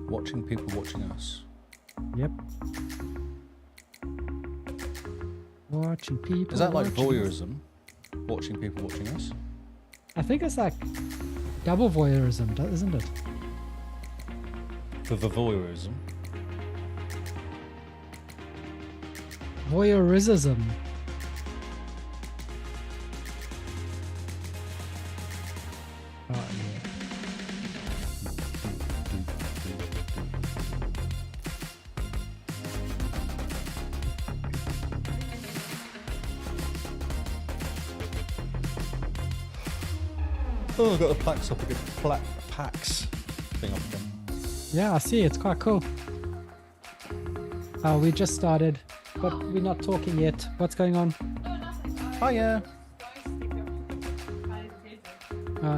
Watching people watching us. Yep. Watching people. Is that like watching us. voyeurism? Watching people watching us? I think it's like double voyeurism, isn't it? For the voyeurism. Voyeurism. Oh, yeah. Oh, I've got the plaques up again. Packs thing up again. Yeah, I see. It's quite cool. Oh, we just started, but we're not talking yet. What's going on? Hiya.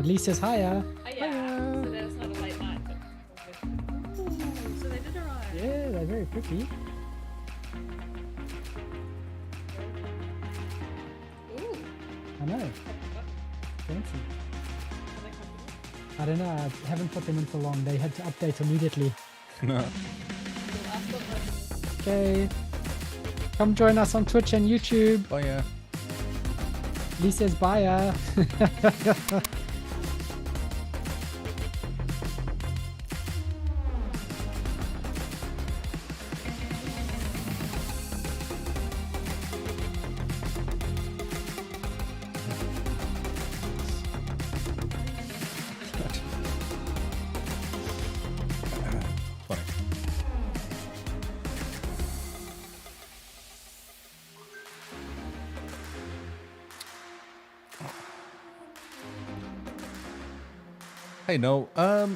Lee says hiya. Yeah, so that's not a late night. But ooh, so they did arrive. Yeah, they're very pretty. Ooh. I know. Fancy. I don't know. I haven't put them in for long. They had to update immediately. No. Okay. Come join us on Twitch and YouTube. Oh yeah. Lee says bye. Funny. Hey Noel,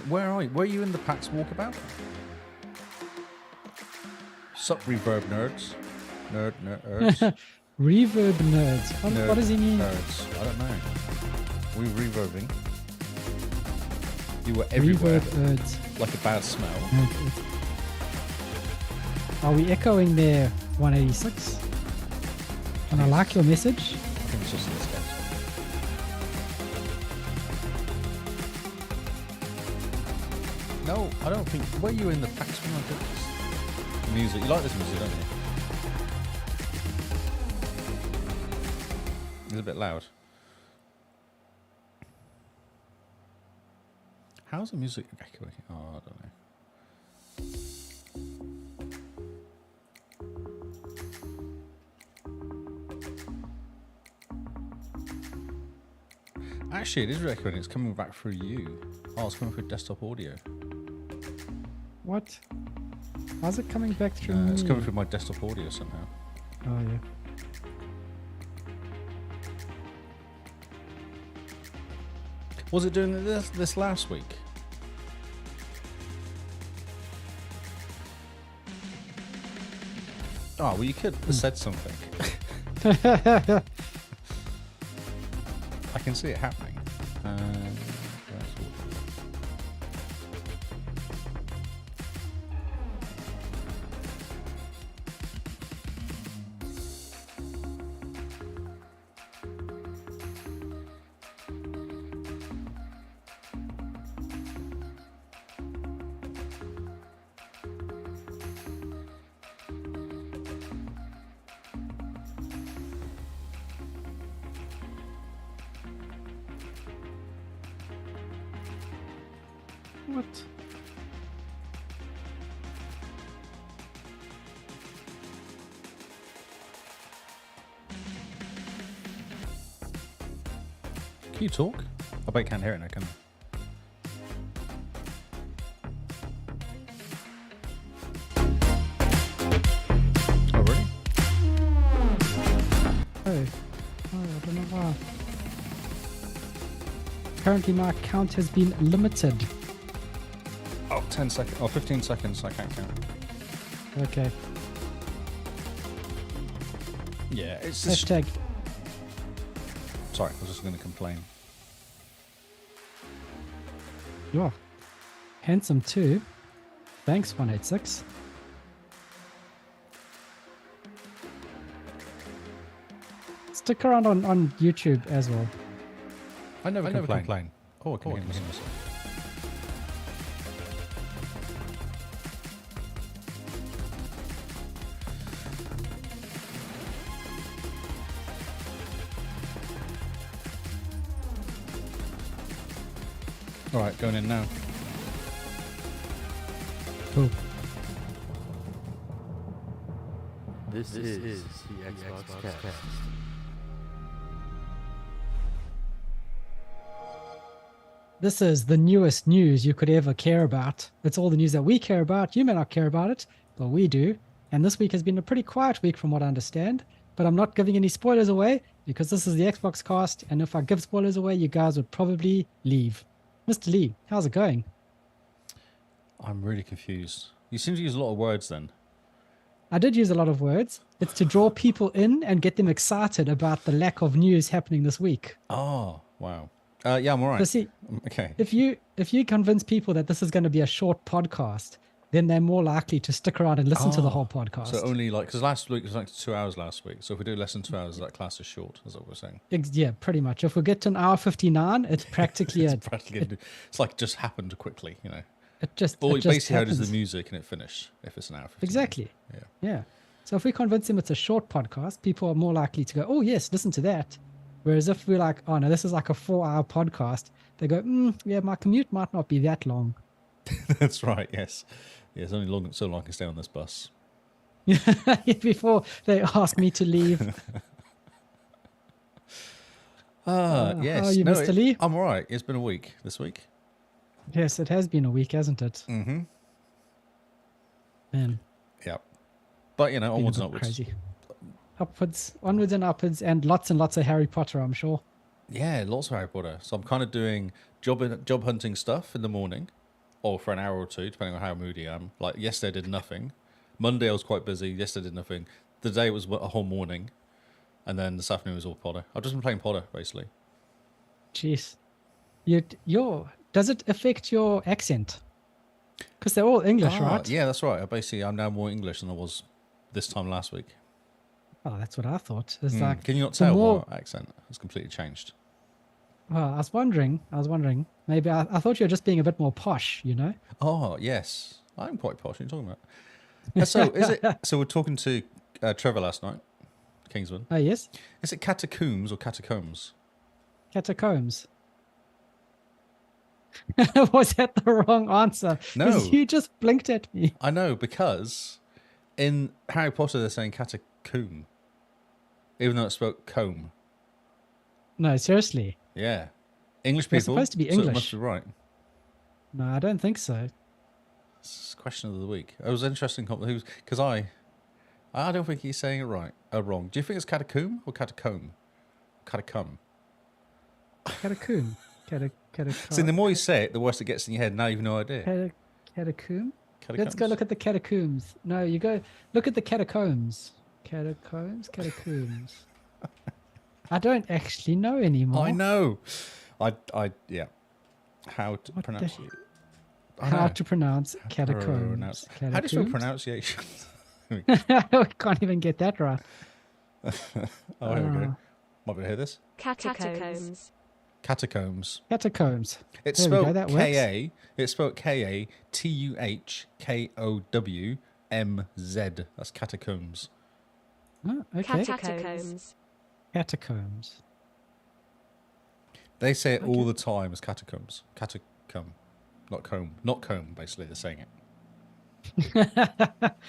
where are you? Were you in the PAX walkabout? Sup, reverb nerds? Nerds? Reverb nerds. What does he mean? Nerds. I don't know. We reverbing. You were everywhere. Reverb nerds. Like a bad smell. Are we echoing there, 186? And I like your message. I think it's just in this case. No, I don't think. Were you in the PAX when I did this? Music. You like this music, don't you? It's a bit loud. How's the music echoing? Oh, I don't know. Actually, it is echoing. It's coming back through you. Oh, it's coming through desktop audio. What? How's it coming back through me? It's coming through my desktop audio somehow. Oh, yeah. Was it doing this last week? Oh, well, you could have said something. I can see it happening. That's all. What? Can you talk? I bet you can't hear it now, can you? Oh, really? Oh, I don't know why. Currently, my account has been limited. Oh, 10 seconds. Oh, 15 seconds. I can't count. Okay. Yeah, it's just... Hashtag. Sorry, I was just going to complain. You're handsome too. Thanks, 186. Stick around on YouTube as well. I never complain. Oh, I can hear myself. All right, going in now. Cool. This is the XboxCast. This is the newest news you could ever care about. It's all the news that we care about. You may not care about it, but we do. And this week has been a pretty quiet week from what I understand. But I'm not giving any spoilers away because this is the Xbox cast. And if I give spoilers away, you guys would probably leave. Mr. Lee, how's it going? I'm really confused. You seem to use a lot of words then. I did use a lot of words. It's to draw people in and get them excited about the lack of news happening this week. Oh, wow. Yeah, I'm all right. So see, Okay. if you convince people that this is going to be a short podcast, then they're more likely to stick around and listen to the whole podcast. So only like, because last week was like 2 hours last week. So if we do less than 2 hours, that class is short, is what we're saying. Yeah, pretty much. If we get to an hour 59, it's practically It's like just happened quickly, you know. It just Basically how does happens. the music and it finish if it's an hour 15. Exactly. Yeah. Yeah. So if we convince them it's a short podcast, people are more likely to go, oh, yes, listen to that. Whereas if we're like, oh, no, this is like a 4-hour podcast, they go, yeah, my commute might not be that long. That's right, yes. Yeah, it's only so long I can stay on this bus. Before they ask me to leave. Yes. How are you, Mr. Lee? I'm all right. It's been a week this week. Yes, it has been a week, hasn't it? Mm-hmm. Man, Yeah. But, you know, been a onwards bit and upwards. crazy. Onwards and upwards, and lots of Harry Potter, I'm sure. Yeah, lots of Harry Potter. So I'm kind of doing job hunting stuff in the morning, or for an hour or two, depending on how moody I am. Like yesterday I did nothing. Monday I was quite busy. Yesterday I did nothing. The day was a whole morning, and then this afternoon was all Potter. I've just been playing Potter basically. Jeez. Does it affect your accent? Because they're all English, right? Yeah, that's right. I'm now more English than I was this time last week. Oh, that's what I thought. It's like, Can you not the tell more- my accent has completely changed? well, I was wondering. Maybe I thought you were just being a bit more posh, you know? Oh yes, I'm quite posh. What are you talking about? So is it? So we're talking to Trevor last night, Kingsman. Oh, yes. Is it Catacombs or Catacombs? Catacombs. Was that the wrong answer? 'Cause No. You just blinked at me. I know, because in Harry Potter they're saying catacomb, even though it's spelled comb. No, seriously. Yeah, English They're people. supposed to be So it English. must be right. No, I don't think so. It's question of the week. It was interesting because I don't think he's saying it right. Wrong. Do you think it's catacomb or catacomb? Catacomb. Catacomb. Catacomb. See, the more you say it, the worse it gets in your head. Now you've no idea. Catacomb? Let's Catacombs. go look at the catacombs. No, you go look at the catacombs. Catacombs? I don't actually know anymore. I know. Yeah. How to What the pronounce heck? it? How to pronounce catacombs. How do you spell Catacombs? pronunciation? We can't even get that right. Oh, here we go. Might be able to hear this. Catacombs. Catacombs. Catacombs. It's There we go, spelled that works. K-A. It's spelled K-A-T-U-H-K-O-W-M-Z. That's catacombs. Oh, okay. Catacombs. Catacombs. They say it all Okay. the time as catacombs. Catacomb. Not comb. Not comb, basically, they're saying it.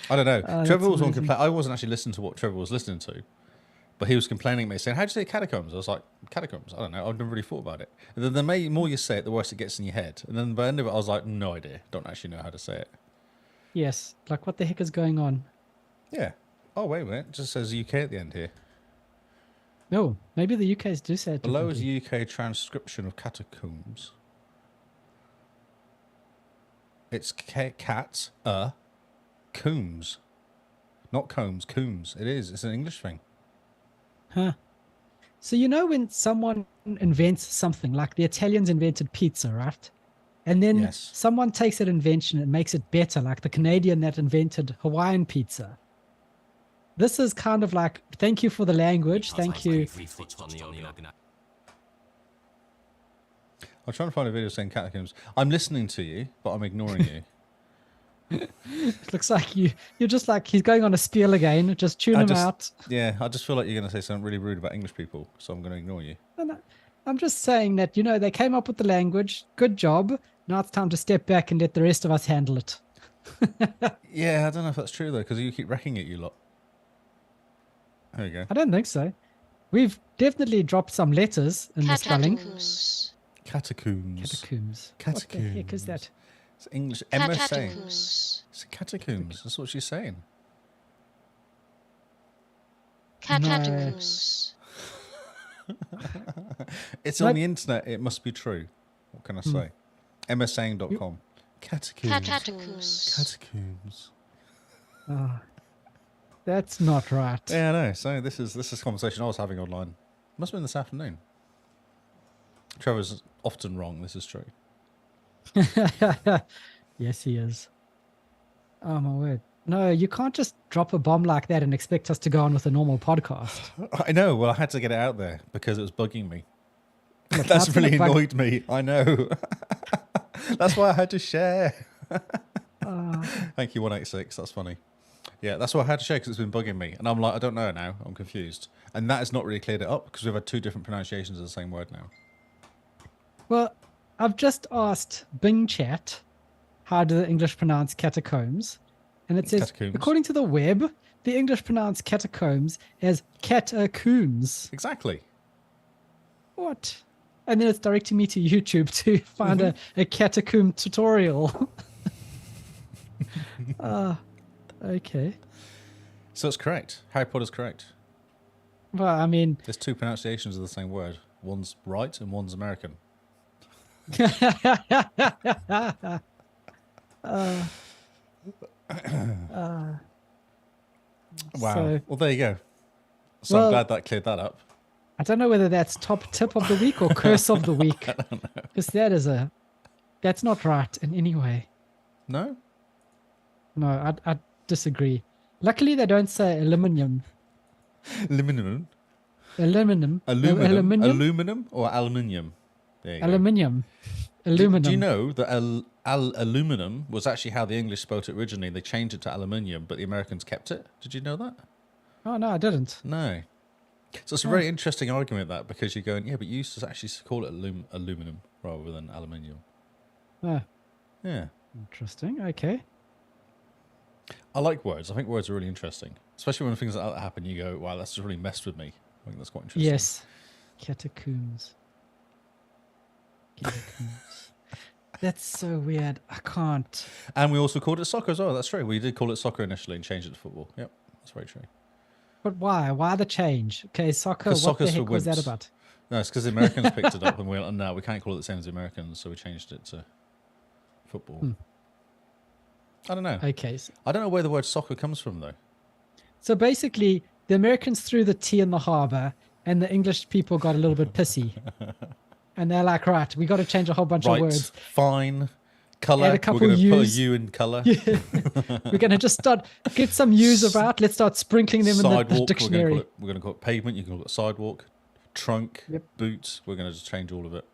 I don't know. Oh, Trevor that's was on amazing. complaint. I wasn't actually listening to what Trevor was listening to, but he was complaining at me, saying, "How do you say catacombs?" I was like, "Catacombs." I don't know. I've never really thought about it. And then the more you say it, the worse it gets in your head. And then by the end of it, I was like, "No idea. Don't actually know how to say it." Yes. Like, what the heck is going on? Yeah. Oh wait a minute. It just says UK at the end here. No, maybe the UK's do say it Below is differently. UK transcription of catacombs. It's cats combs, not combs. Combs. It is. It's an English thing. Huh. So you know when someone invents something, like the Italians invented pizza, right? And then Yes. someone takes that invention and makes it better, like the Canadian that invented Hawaiian pizza. This is kind of like, thank you for the language, thank you. I'm trying to find a video saying catacombs. I'm listening to you, but I'm ignoring you. It looks like you're just like, he's going on a spiel again, just tune him out. Yeah, I just feel like you're going to say something really rude about English people, so I'm going to ignore you. No, no. I'm just saying that, they came up with the language. Good job. Now it's time to step back and let the rest of us handle it. Yeah, I don't know if that's true though, because you keep wrecking it, you lot. There you go. I don't think so. We've definitely dropped some letters in the spelling. Catacombs. Catacombs. Catacombs. Catacombs. What the heck is that? It's English. Emma's saying. Catacombs. It's catacombs. That's what she's saying. Catacombs. It's Like- on the internet. It must be true. What can I say? emmasaying.com. Catacombs. Catacombs. Catacombs. Ah, that's not right. Yeah, I know. So this is a conversation I was having online. Must have been this afternoon. Trevor's often wrong. This is true. Yes, he is. Oh, my word. No, you can't just drop a bomb like that and expect us to go on with a normal podcast. I know. Well, I had to get it out there because it was bugging me. Look, That's how can really it bug- annoyed me. I know. That's why I had to share. Thank you, 186. That's funny. Yeah, that's why I had to share because it's been bugging me. And I'm like, I don't know now. I'm confused. And that has not really cleared it up because we've had two different pronunciations of the same word now. Well, I've just asked Bing Chat, how do the English pronounce catacombs? And it says, Catacombs. according to the web, the English pronounce catacombs as catacombs. Exactly. What? And then it's directing me to YouTube to find a catacomb tutorial. Okay. So it's correct. Harry Potter's correct. Well, I mean, There's two pronunciations of the same word. One's right and one's American. Wow. So- Well, there you go. So I'm Well- glad that cleared that up. I don't know whether that's top tip of the week or curse of the week. Because that's not right in any way. No? No, I disagree. Luckily, they don't say aluminium. Aluminum. Aluminum. Aluminum. Aluminium. Aluminum or aluminium? There you go. Aluminium. Do Aluminum. you know that aluminum was actually how the English spelled it originally? They changed it to aluminium, but the Americans kept it. Did you know that? Oh, no, I didn't. No. So it's a very interesting argument, that, because you're going, yeah, but you used to actually call it aluminum rather than aluminium. Ah, Yeah. interesting. Okay. I like words. I think words are really interesting. Especially when things like that happen, you go, wow, that's just really messed with me. I think that's quite interesting. Yes. Catacombs. Catacombs. That's so weird. I can't. And we also called it soccer as well. That's true. We did call it soccer initially and changed it to football. Yep. That's very true. But why? Why the change? Okay, soccer. 'Cause What the soccer's for heck was that wimps. about? No, it's because the Americans picked it up and we went, no, we can't call it the same as the Americans, so we changed it to football. I don't know. Okay. I don't know where the word soccer comes from, though. So basically, the Americans threw the tea in the harbor, and the English people got a little bit pissy. And they're like, right, we got to change a whole bunch of Right, words. fine. Colour. Add a We're couple going to put a U's. U in colour. We're going to just get some U's about. Let's start sprinkling them in the Sidewalk. dictionary. We're going to call it pavement. You can call it sidewalk. Trunk. Yep. Boots. We're going to just change all of it.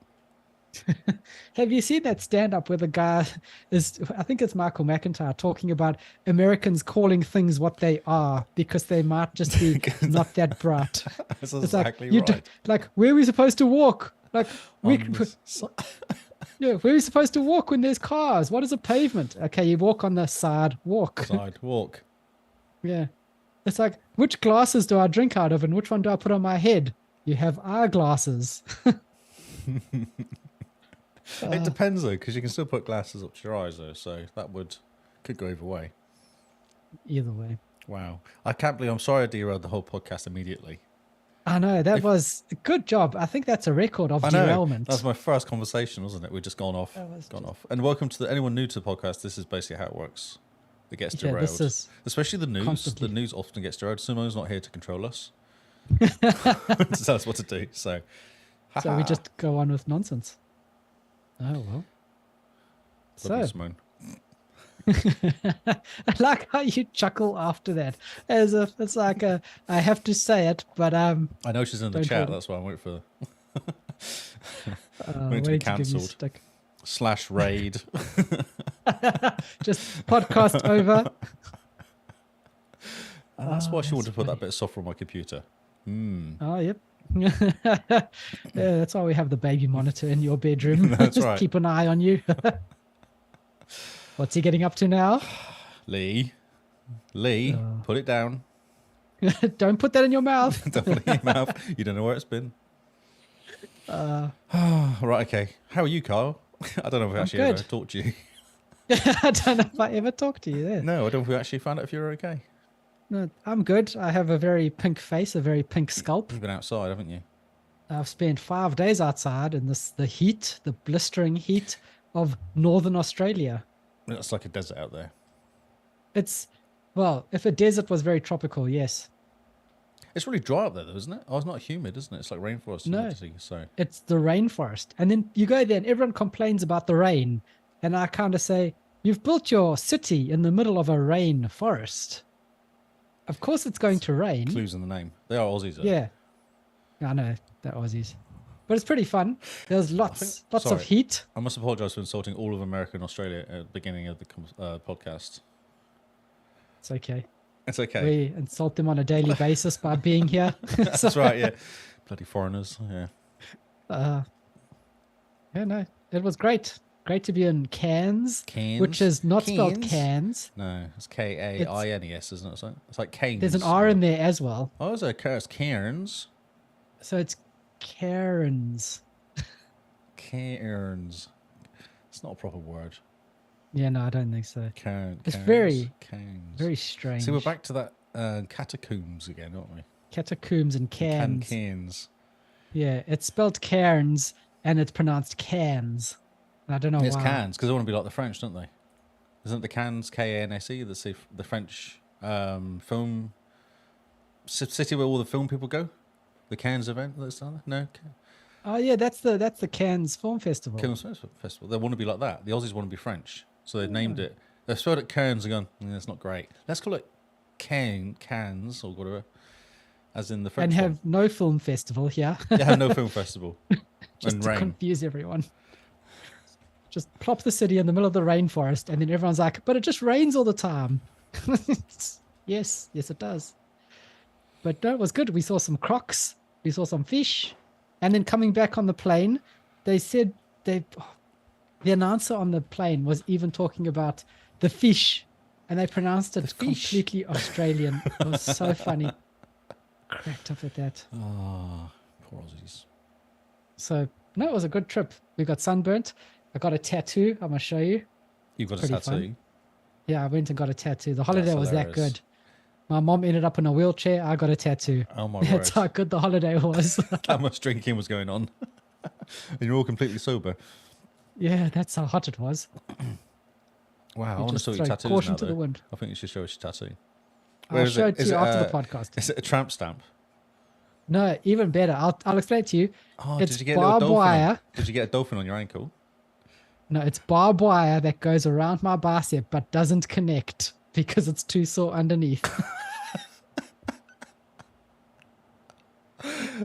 Have you seen that stand-up where the guy is, I think it's Michael McIntyre, talking about Americans calling things what they are because they might just be not that bright. That's It's exactly like, you right. like, where are we supposed to walk? Like, On this si- yeah, where are we supposed to walk when there's cars? What is a pavement? Okay, you walk on the sidewalk. sidewalk. Yeah. It's like, which glasses do I drink out of and which one do I put on my head? You have eyeglasses. It depends, though, because you can still put glasses up to your eyes, though, so that could go either way. Either way. Wow. I can't believe I'm sorry I derailed the whole podcast immediately. I know, that was a good job. I think that's a record of I know. derailment. That was my first conversation, wasn't it? We've just gone off. That was Gone off. And welcome to anyone new to the podcast. This is basically how it works. It gets Yeah, derailed. this is Especially the news. constantly. The news often gets derailed. Simo's not here to control us. To tell us what to do. So, So we just go on with nonsense. Oh, well. Love you, So, Simone. I like how you chuckle after that. As if it's like I have to say it, but I know she's in the Don't chat. worry. That's why I wait for waiting to be to give you cancelled. stick. /raid. Just podcast over. And that's why she wanted that's to put that funny. bit of software on my computer. Oh, yep. Yeah, that's why we have the baby monitor in your bedroom. That's Just right. keep an eye on you. What's he getting up to now? Lee, Oh. put it down. Don't put that in your mouth. Don't put it in your mouth. You don't know where it's been. Uh, Right, okay. How are you, Carl? I don't know if we I'm actually ever good. talked to you. I don't know if I ever talked to you there. No, I don't know if we actually found out if you were okay. No, I'm good. I have a very pink face, a very pink scalp. You've been outside, haven't you? I've spent 5 days outside in the heat, the blistering heat of northern Australia. It's like a desert out there. It's, well, if a desert was very tropical, yes. It's really dry up there, though, isn't it? Oh, it's not humid, isn't it? It's like rainforest No. humidity. So It's the rainforest. And then you go there and everyone complains about the rain. And I kind of say, you've built your city in the middle of a rain forest. Of course it's going to rain. clues in the name. They are Aussies, though. Yeah. I know, they're Aussies. But it's pretty fun. There's lots of sorry. heat. I must apologise for insulting all of America and Australia at the beginning of the podcast. It's okay. It's okay. We insult them on a daily basis by being here. That's right, yeah. Bloody foreigners, yeah. Yeah, no, it was great. Great to be in Cairns, Cairns? which is not spelled Cairns? Cairns. No, it's Kaines, isn't it? It's like Cairns. There's an R in there as well. Oh, it's Cairns. So it's Cairns. Cairns. It's not a proper word. Yeah, no, I don't think so. Cairns. It's very Cairns. strange. See, we're back to that catacombs again, aren't we? Catacombs and Cairns. Cairns. Yeah, it's spelled Cairns and it's pronounced Cairns. I don't know It's why. Cannes because they want to be like the French, don't they? Isn't it the Cannes, K-A-N-S-E, that's the French film city where all the film people go? The Cannes event that's on there? No? Oh yeah, that's the Cairns Film Festival. Cannes Festival. They want to be like that. The Aussies want to be French. So they've named it. They've spelled it Cairns and gone, that's not great. Let's call it Cannes or whatever, as in the French And one. have no film festival here. They have no film festival. Just and to rain. confuse everyone. Just plop the city in the middle of the rainforest, and then everyone's like, but it just rains all the time. Yes, it does. But no, it was good. We saw some crocs, we saw some fish, and then coming back on the plane, they said the announcer on the plane was even talking about the fish, and they pronounced it completely Australian. It was so funny. Cracked up at that. Oh, poor Aussies. So no, it was a good trip. We got sunburnt. I got a tattoo. I'm gonna show you. You've got a Pretty tattoo. fun. Yeah, I went and got a tattoo. The holiday was that hilarious. good. My mom ended up in a wheelchair. I got a tattoo. Oh my That's word. how good the holiday was. How much drinking was going on? And you're all completely sober. Yeah, that's how hot it was. Wow, I You want to just show your throw tattoos caution now, to the though. wind. I think you should show us your tattoo. I'll is show it? it to Is you it, after the podcast. Is it a tramp stamp? No, even better. I'll explain it to you. Oh, It's did you get a little barbed dolphin? wire. Did you get a dolphin on your ankle? No, it's barbed wire that goes around my bicep but doesn't connect because it's too sore underneath.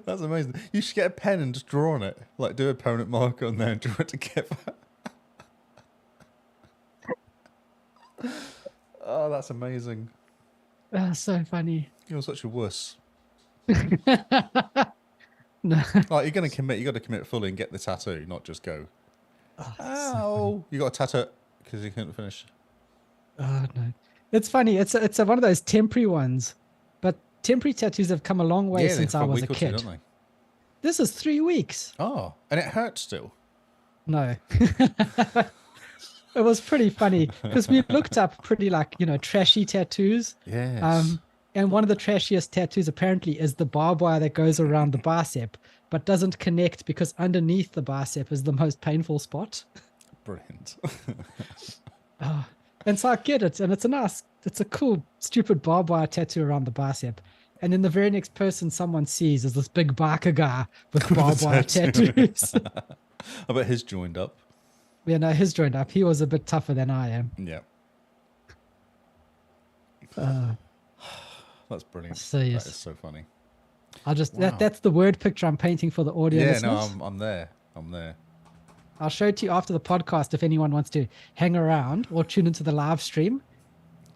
That's amazing. You should get a pen and just draw on it. Like, do a permanent marker on there and draw it together. Oh, that's amazing. Oh, so funny. You're such a wuss. No. Like, you're going to commit. You got to commit fully and get the tattoo, not just go. Ow! You got a tattoo because you couldn't finish. Oh no, it's funny. It's one of those temporary ones, but temporary tattoos have come a long way Yeah, since for I was week a or two, kid. don't they? This is 3 weeks. Oh, and it hurts still. No, it was pretty funny because we looked up pretty trashy tattoos. Yes. And one of the trashiest tattoos apparently is the barbed wire that goes around the bicep, but doesn't connect because underneath the bicep is the most painful spot. Brilliant. And so I get it, and it's a cool, stupid barbed wire tattoo around the bicep. And then the very next person someone sees is this big biker guy with barbed wire tattoos. I bet his joined up. Yeah, no, his joined up. He was a bit tougher than I am. Yeah. That's brilliant. So yes. That is so funny. I'll just Wow. that's the word picture I'm painting for the audio Yeah, listeners. no, I'm there. I'm there. I'll show it to you after the podcast if anyone wants to hang around or tune into the live stream.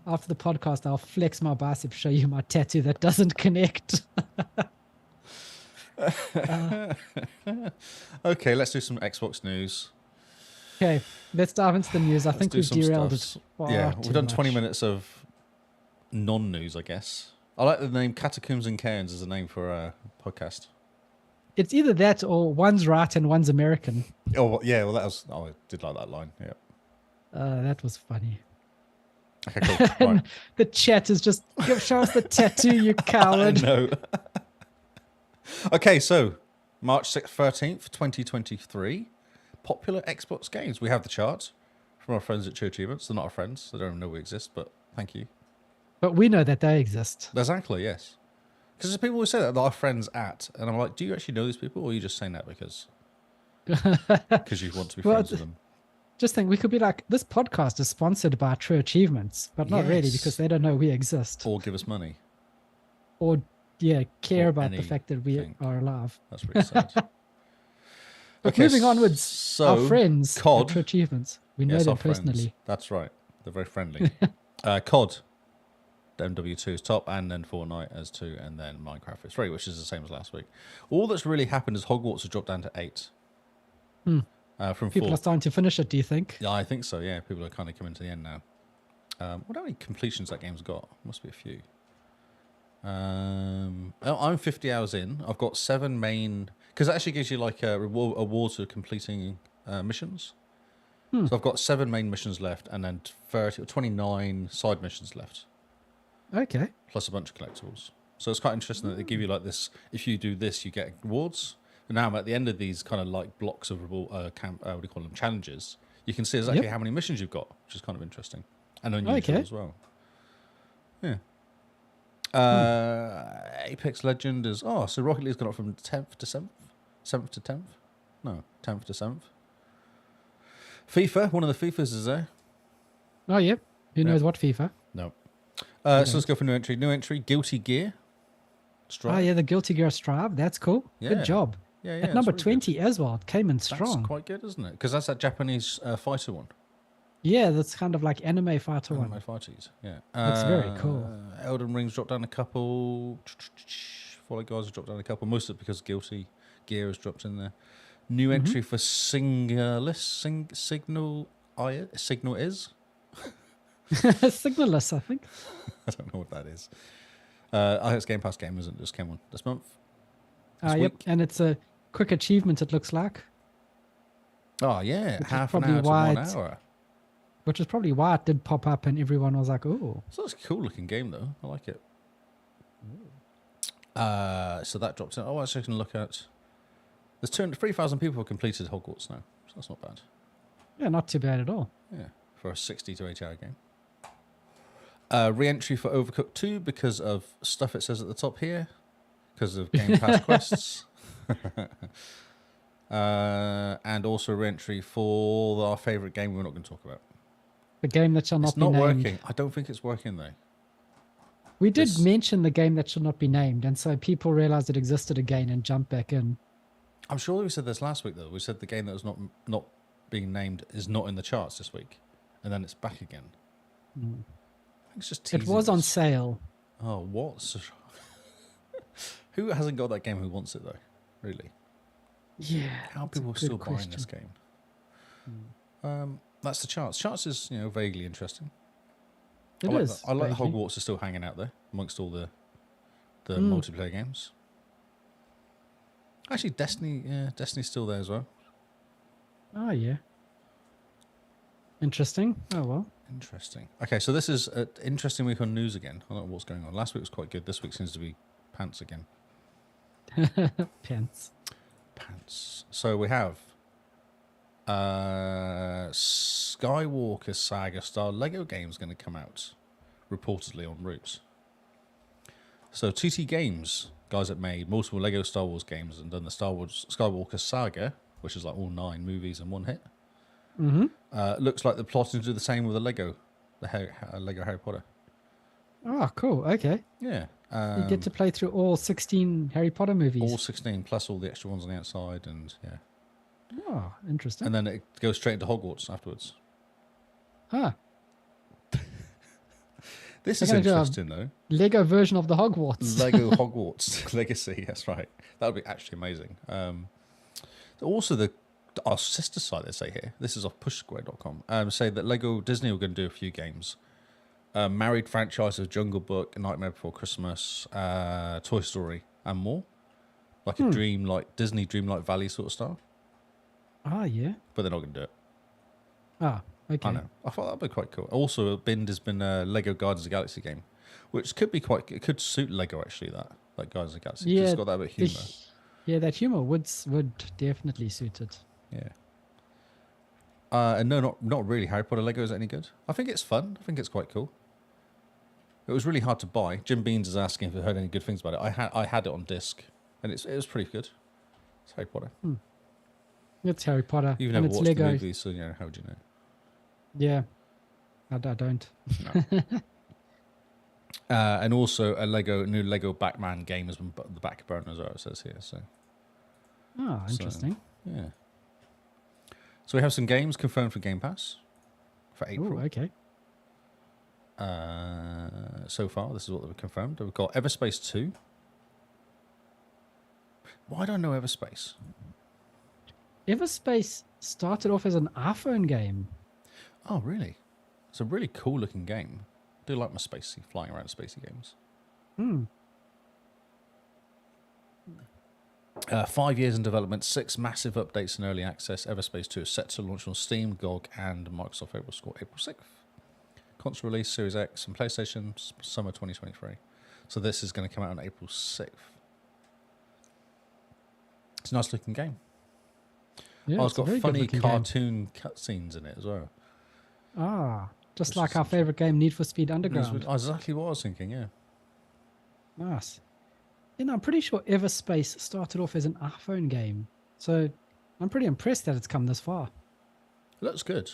After the podcast, I'll flex my bicep, show you my tattoo that doesn't connect. Okay, let's do some Xbox news. Okay, let's dive into the news. I Let's think do we've some derailed stuff. it far Yeah, too we've done 20 much. minutes of non-news, I guess. I like the name Catacombs and Cairns as a name for a podcast. It's either that or one's right and one's American. Oh, yeah, well, that was... Oh, I did like that line, yeah. That was funny. Okay, cool. And Right. the chat is just, show us the tattoo, you I coward. know. Okay, so March 13th, 2023. Popular Xbox games. We have the chart from our friends at True Achievements. They're not our friends. They don't even know we exist, but thank you. But we know that they exist. Exactly, yes. Because there's people who say that our friends at, and I'm like, do you actually know these people, or are you just saying that because you want to be Well, friends with them? Just think, we could be like, this podcast is sponsored by True Achievements, but not really Yes. because they don't know we exist. Or give us money. Or, yeah, care Or about the fact that we anything. are alive. That's really sad. But moving onwards, so our friends COD. at True Achievements. We know Yes, them our friends. personally. That's right. They're very friendly. COD. MW2 is top, and then Fortnite as 2, and then Minecraft is 3, which is the same as last week. All that's really happened is Hogwarts has dropped down to 8. From People 4. are starting to finish it, do you think? Yeah, I think so, yeah. People are kind of coming to the end now. What how many completions that game's got? Must be a few. I'm 50 hours in. I've got 7 main... Because it actually gives you like awards for completing missions. So I've got 7 main missions left, and then 29 side missions left. Okay. Plus a bunch of collectibles. So it's quite interesting that they give you like this, if you do this, you get rewards. And now I'm at the end of these kind of like blocks of what do you call them, challenges. You can see exactly how many missions you've got, which is kind of interesting. And unusual as well. Yeah. Apex Legend is, so Rocket League's gone up from 10th to 7th? 7th to 10th? No, 10th to 7th. FIFA, one of the FIFAs is there. Oh, yep. Who knows what FIFA? No. So let's go for new entry. New entry, Guilty Gear. Strive. Oh, yeah, the Guilty Gear Strive. That's cool. Yeah. Good job. Yeah, At it's number really 20 as well. It came in strong. That's quite good, isn't it? Because that's that Japanese fighter one. Yeah, that's kind of like anime fighter Anime one. fighters, yeah. That's very cool. Elden Ring's dropped down a couple. Fall Guys has dropped down a couple. Most of it because Guilty Gear has dropped in there. New entry for Signal is. Signalist, I think. I don't know what that is. I think it's Game Pass game, isn't it? Just came on this month. This Yep, week. and it's a quick achievement, it looks like, Oh yeah, Which is half an probably hour to why 1 it's- hour. which is probably why it did pop up and everyone was like, oh. So it's a cool looking game though. I like it. So that drops in. Oh, I was just going to look at. There's 3,000 people have completed Hogwarts now, so that's not bad. Yeah, not too bad at all. Yeah, for a 60 to 80 hour game. Re-entry for Overcooked 2 because of stuff it says at the top here, because of Game Pass quests. And also re-entry for our favourite game we're not going to talk about. The game that shall not It's be not named. working. I don't think it's working though. We did This- mention the game that shall not be named, and so people realized it existed again and jumped back in. I'm sure we said this last week though. We said the game that was not being named is not in the charts this week, and then it's back again. I think it's just It teasing was on us. sale. Oh, what? Who hasn't got that game? Who wants it though? Really? Yeah. How are that's a people good still buying question. this game? That's the charts. Charts is vaguely interesting. It I like is. that. I like vaguely. Hogwarts is still hanging out there amongst all the multiplayer games. Actually, Destiny's still there as well. Oh, yeah. Interesting. Oh, well. Interesting. Okay, so this is an interesting week on news again. I don't know what's going on. Last week was quite good. This week seems to be pants again. Pants. Pants. So we have Skywalker Saga style Lego games going to come out, reportedly en route. So TT Games, guys that made multiple Lego Star Wars games and done the Skywalker Saga, which is like all 9 movies in one hit. Looks like they're plotting to do the same with the Lego Harry Potter. Oh, cool. Okay. Yeah. You get to play through all 16 Harry Potter movies. all 16 plus all the extra ones on the outside, and yeah. Oh, interesting. And then it goes straight into Hogwarts afterwards. Ah, This They're is gonna do a interesting, though. Lego version of the Hogwarts. Lego Hogwarts Legacy. That's right. That would be actually amazing. Also, our sister site, they say here, this is off pushsquare.com, say that Lego Disney are going to do a few games. Married franchise of Jungle Book, Nightmare Before Christmas, Toy Story, and more. Like a Disney Dreamlight Valley sort of style. Ah, yeah. But they're not going to do it. Ah, okay. I know. I thought that'd be quite cool. Also, Bind has been a Lego Guardians of the Galaxy game, which could be it could suit Lego actually. That like Guardians of the Galaxy, 'cause Yeah, it's got that bit of the humor. Yeah, that humor would definitely suit it. Yeah. And no, not really. Harry Potter Lego is any good? I think it's fun. I think it's quite cool. It was really hard to buy. Jim Beans is asking if you heard any good things about it. I had it on disc, and it was pretty good. It's Harry Potter. It's Harry Potter. You've and never it's watched Lego. the movie, so how would you know? Yeah, I don't. No. And also a new Lego Batman game has been the back burner as well, it says here. So Oh, interesting. yeah. So we have some games confirmed for Game Pass for April. Oh, okay. So far, this is what they've confirmed. We've got Everspace 2. Why don't I know Everspace? Everspace started off as an iPhone game. Oh, really? It's a really cool looking game. I do like my spacey, flying around spacey games. 5 years in development, 6 massive updates in early access. Everspace 2 is set to launch on Steam, GOG, and Microsoft April 6th. Console release, Series X, and PlayStation, summer 2023. So this is going to come out on April 6th. It's a nice looking game. Yeah, It's got a very funny good-looking game. cartoon cutscenes in it as well. Ah, just Which like is our favorite game, Need for Speed Underground. Exactly what I was thinking, yeah. Nice. You know, I'm pretty sure Everspace started off as an iPhone game. So I'm pretty impressed that it's come this far. It looks good.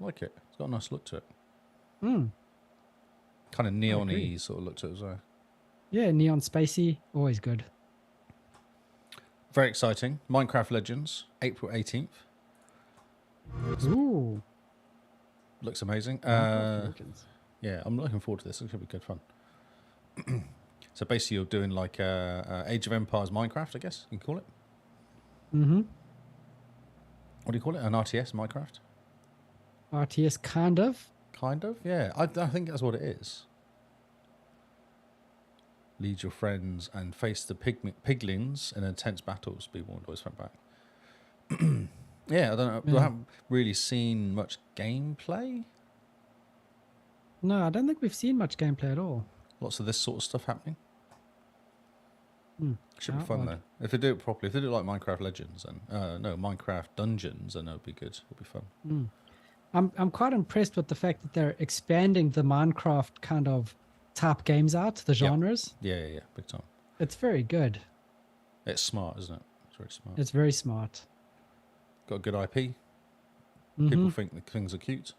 I like it. It's got a nice look to it. Hmm. Kind of agree. neon-y sort of look to it as well. Yeah, neon spacey, always good. Very exciting. Minecraft Legends, April 18th. Ooh. Looks amazing. Legends. Yeah, I'm looking forward to this. It's going to be good fun. So basically you're doing like Age of Empires Minecraft, I guess you can call it. Mm-hmm. What do you call it? An RTS Minecraft? RTS, kind of. Kind of, yeah. I think that's what it is. Lead your friends and face the piglins in intense battles. Be warned, always front back. Yeah, I don't know. I haven't really seen much gameplay. No, I don't think we've seen much gameplay at all. Lots of this sort of stuff happening. Should be How fun odd. though. If they do it properly, if they do it like Minecraft Legends and Minecraft Dungeons, then it would be good. It'll be fun. I'm quite impressed with the fact that they're expanding the Minecraft kind of type games out, the genres. Yeah, big time. It's very good. It's smart, isn't it? It's very smart. It's very smart. Got a good IP. Mm-hmm. People think the things are cute.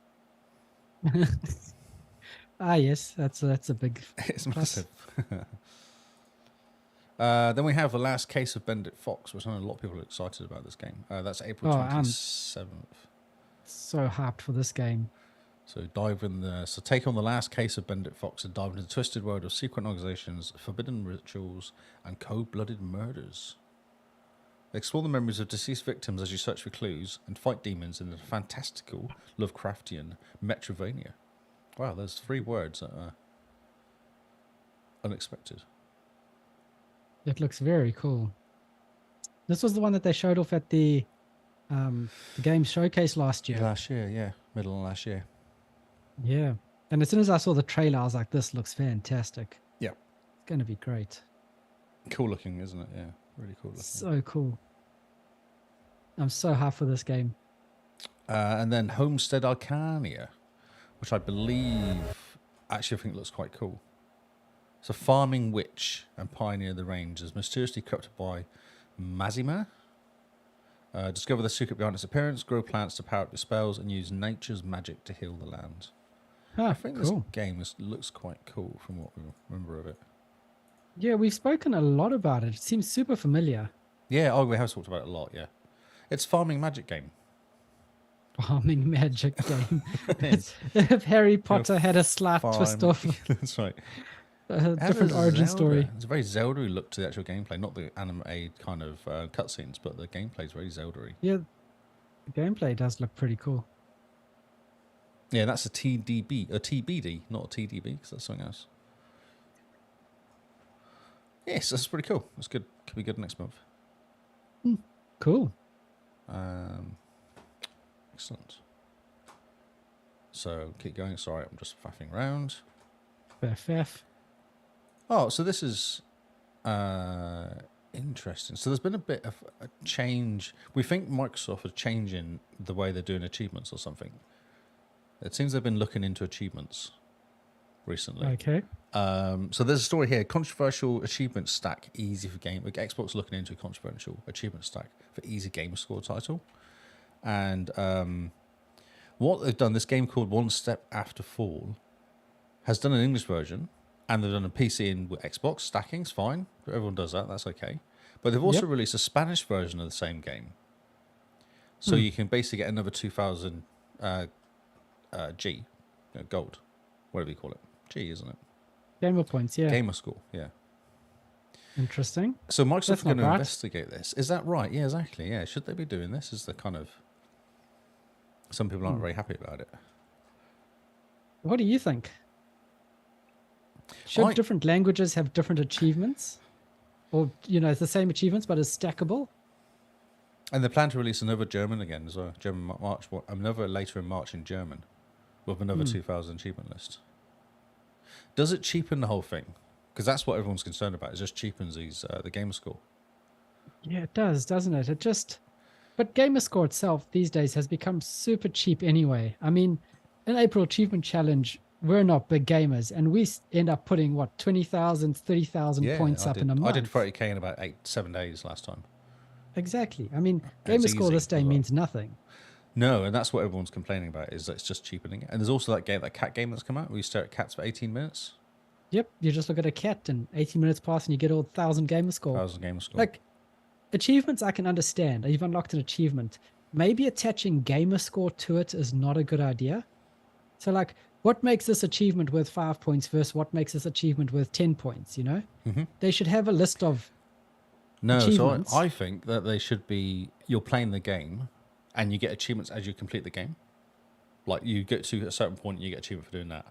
Ah, yes, that's a big. It's plus. massive. Then we have The Last Case of Benedict Fox, which I know a lot of people are excited about this game. That's April 27th. So hyped for this game. So take on The Last Case of Benedict Fox and dive into the twisted world of secret organizations, forbidden rituals, and cold-blooded murders. Explore the memories of deceased victims as you search for clues and fight demons in the fantastical Lovecraftian Metrovania. Wow, there's 3 words that are unexpected. It looks very cool. This was the one that they showed off at the game showcase last year. Last year, yeah. Middle of last year. Yeah. And as soon as I saw the trailer, I was like, this looks fantastic. Yeah. It's going to be great. Cool looking, isn't it? Yeah. Really cool looking. So cool. I'm so hyped for this game. And then Homestead Arcania, which I believe, actually I think looks quite cool. It's a farming witch and pioneer of the range is mysteriously corrupted by Mazima. Discover the secret behind its appearance, grow plants to power up your spells, and use nature's magic to heal the land. I think cool. this game looks quite cool from what we remember of it. Yeah, we've spoken a lot about it. It seems super familiar. Yeah, we have talked about it a lot, yeah. It's a farming magic game. farming magic game. It's If Harry Potter had a slight twist farm- of That's right. a It has different a origin Zelda. story. It's a very Zelda-y look to the actual gameplay, not the anime kind of cutscenes, but the gameplay is very Zelda-y. Yeah, the gameplay does look pretty cool. Yeah, that's a TBD, not a TDB, because that's something else. Yes, that's pretty cool. That's good. Could be good next month. Cool. Excellent. So keep going. Sorry, I'm just faffing around. Faff. Oh, so this is interesting. So there's been a bit of a change. We think Microsoft is changing the way they're doing achievements or something. It seems they've been looking into achievements recently. Okay. So there's a story here. Controversial achievement stack easy for game. Xbox looking into a controversial achievement stack for easy gamer score title. And what they've done, this game called One Step After Fall, has done an English version, and they've done a PC and with Xbox. Stacking's fine. Everyone does that. That's okay. But they've also released a Spanish version of the same game. So you can basically get another 2,000 G, gold, whatever you call it. G, isn't it? Gamer points, yeah. Gamer score, yeah. Interesting. So Microsoft's That's going not to bad. investigate this. Is that right? Yeah, exactly. Yeah. Should they be doing this? Is the kind of... Some people aren't very happy about it. What do you think? Should different languages have different achievements? Or, it's the same achievements, but it's stackable? And they plan to release another German again as well. German March, another later in March in German, with another 2,000 achievement list. Does it cheapen the whole thing? Because that's what everyone's concerned about. It just cheapens the gamer score. Yeah, it does, doesn't it? But Gamerscore itself these days has become super cheap anyway. I mean, in April Achievement Challenge, we're not big gamers, and we end up putting, 20,000, 30,000 points up in a month. I did 30k in about 7 days last time. Exactly. I mean, And it's Gamerscore easy this day as well. means nothing. No, and that's what everyone's complaining about, is that it's just cheapening it. And there's also that cat game that's come out where you stare at cats for 18 minutes. Yep, you just look at a cat and 18 minutes pass and you get all 1,000 Gamerscore. 1,000 gamer score. Like, achievements I can understand. You've unlocked an achievement. Maybe attaching Gamerscore to it is not a good idea. So, like, what makes this achievement worth 5 points versus what makes this achievement worth 10 points, They should have a list of No, so achievements. I think that they should be, you're playing the game and you get achievements as you complete the game. Like you get to a certain point and you get achievement for doing that.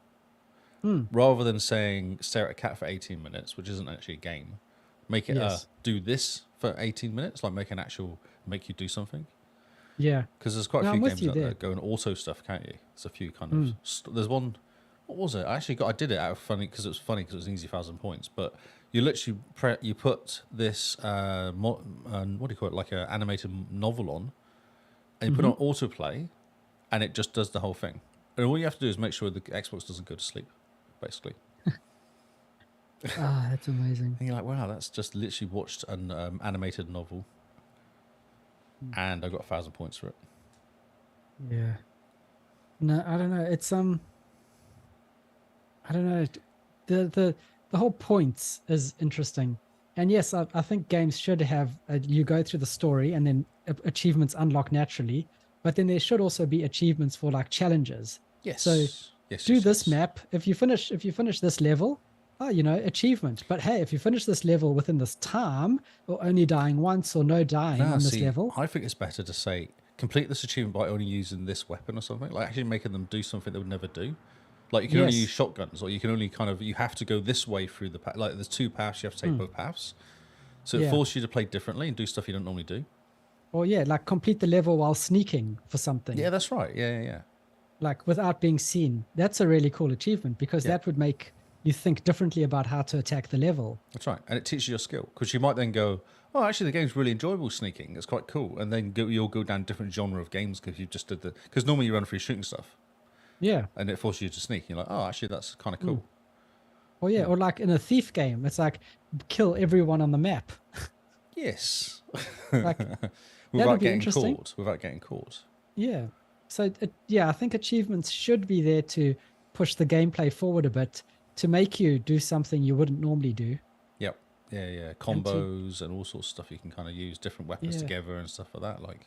Rather than saying stare at a cat for 18 minutes, which isn't actually a game, make it Yes. do this for 18 minutes, like make you do something. Yeah. Because there's quite No, a I'm few with games you out there there. that go and auto stuff, can't you? There's a few kind of, there's one, what was it? I did it out of funny, because it was funny because it was an easy 1,000 points, but you literally, you put this, what do you call it, like an animated novel on, and you put it on autoplay, and it just does the whole thing. And all you have to do is make sure the Xbox doesn't go to sleep, basically. Ah, that's amazing. And you're like, wow, that's just literally watched an animated novel, and I got 1,000 points for it. Yeah. No, I don't know. It's I don't know. The whole points is interesting, and yes, I think games should have you go through the story and then achievements unlock naturally, but then there should also be achievements for like challenges. Yes. So yes, do yes, this yes. map. If you finish this level, achievement. But hey, if you finish this level within this time, or only dying once or no dying Nah, on this see, level, I think it's better to say complete this achievement by only using this weapon or something. Like actually making them do something they would never do. Like you can only Yes. use shotguns, or you can only you have to go this way through the path. Like there's 2 paths, you have to take both paths. So it Yeah. forces you to play differently and do stuff you don't normally do. or like complete the level while sneaking for something. Yeah, that's right. Yeah. Like without being seen. That's a really cool achievement because that would make you think differently about how to attack the level. That's right. And it teaches you a skill. Because you might then go, oh, actually the game's really enjoyable sneaking. It's quite cool. And then you'll go down different genre of games because you just did because normally you run through shooting stuff. Yeah. And it forces you to sneak. You're like, oh, actually that's kind of cool. Or or like in a thief game, it's like kill everyone on the map. Yes. Like Without be getting interesting. caught. Without getting caught. Yeah. So I think achievements should be there to push the gameplay forward a bit to make you do something you wouldn't normally do. Yep. Yeah. Combos and all sorts of stuff you can kind of use different weapons Yeah. together and stuff like that. Like,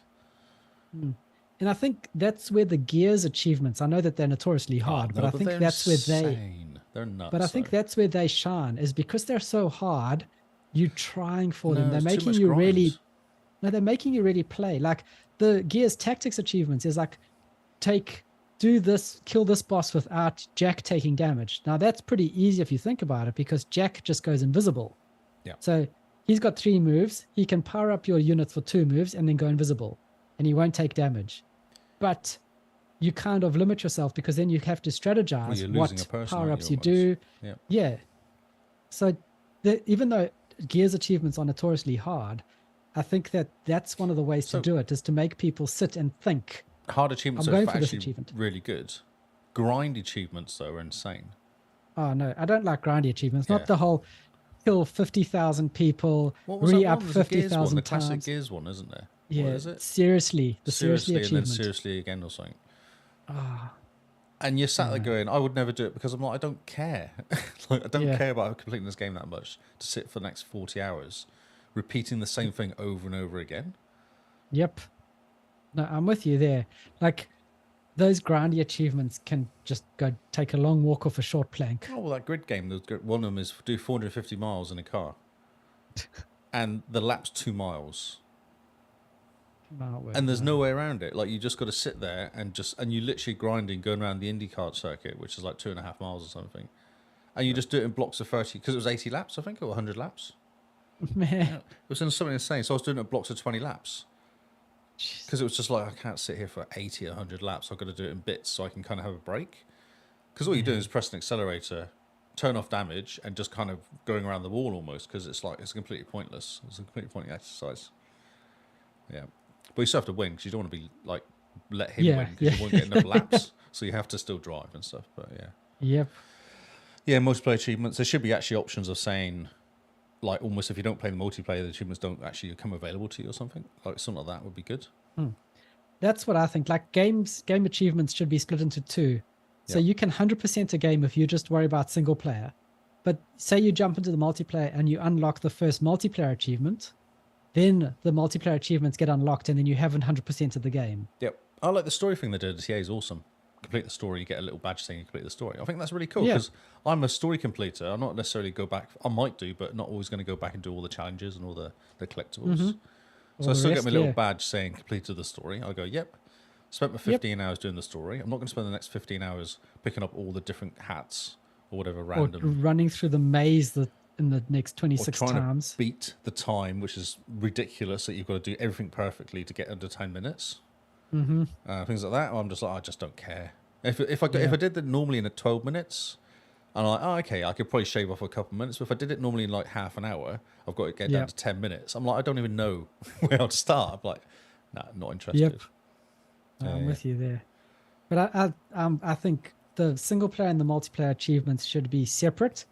And I think that's where the Gears achievements, I know that they're notoriously Oh, hard, but no, I think they're that's where insane. They're but I nuts. think Though. that's where they shine is because they're so hard, you're trying for them. No, They're it's too making much you grind. really, no, they're making you really play. Like the Gears tactics achievements is like, take, do this, kill this boss without Jack taking damage. Now that's pretty easy if you think about it because Jack just goes invisible. Yeah. So he's got 3 moves. He can power up your units for 2 moves and then go invisible and he won't take damage. But you kind of limit yourself because then you have to Well, strategize you're losing a what person, power aren't ups you, you do. Yeah. Yeah. So even though Gears achievements are notoriously hard, I think that that's one of the ways to do it is to make people sit and think. Hard achievements I'm are going for this actually achievement. really good. Grind achievements, though, are insane. Oh no, I don't like grindy achievements. Yeah. Not the whole kill 50,000 people, What was that re-up one? There's a Gears one, 50,000 the classic times. Gears one, isn't there? Yeah, What is it? seriously, the seriously And then achievement. seriously again or something. Ah, And you're sat there going, I would never do it because I'm like, I don't care. Like, I don't Yeah. care about completing this game that much to sit for the next 40 hours repeating the same thing over and over again. yep. No, I'm with you there. Like those grindy achievements can just go take a long walk off a short plank. Oh, well, that grid game, one of them is do 450 miles in a car. And the lap's 2 miles. And there's no way around it. Like, you just got to sit there and you literally grinding, going around the IndyCar circuit, which is like 2.5 miles or something. And you just do it in blocks of 30, because it was 80 laps, I think, or 100 laps. Man, It was something insane. So I was doing it in blocks of 20 laps. Because it was just like, I can't sit here for 80 or 100 laps. I've got to do it in bits so I can kind of have a break. Because all you're doing is press an accelerator, turn off damage, and just kind of going around the wall almost, because it's like, it's completely pointless. It's a completely pointless exercise. Yeah. But you still have to win, because you don't want to be like, let him win, because you won't get enough laps. So you have to still drive and stuff. But yeah. Yep. Yeah, multiplayer achievements. There should be actually options of saying, like, almost if you don't play the multiplayer, the achievements don't actually become available to you or something. Like, something like that would be good. That's what I think. Like game achievements should be split into 2. So you can 100% a game if you just worry about single player. But say you jump into the multiplayer and you unlock the first multiplayer achievement, then the multiplayer achievements get unlocked and then you haven't 100% of the game. Yep. I like the story thing they did. Yeah, is awesome. Complete the story, you get a little badge saying you complete the story. I think that's really cool Yeah. because I'm a story completer. I'm not necessarily go back. I might do, but not always going to go back and do all the challenges and all the collectibles. So All I the still get rest, my little yeah. badge saying completed the story. I go, yep. Spent my 15 hours doing the story. I'm not going to spend the next 15 hours picking up all the different hats or whatever Or random. running through the maze in the next Or 26 trying times. to beat the time, which is ridiculous that you've got to do everything perfectly to get under 10 minutes. Things like that. I'm just like, I just don't care. If I did it normally in 12 minutes, and I'm like, oh, okay, I could probably shave off a couple of minutes. But if I did it normally in like half an hour, I've got to get down to 10 minutes. I'm like, I don't even know where to start. I'm like, nah, not interested. Yep. Yeah, I'm yeah. with you there. But I think the single player and the multiplayer achievements should be separate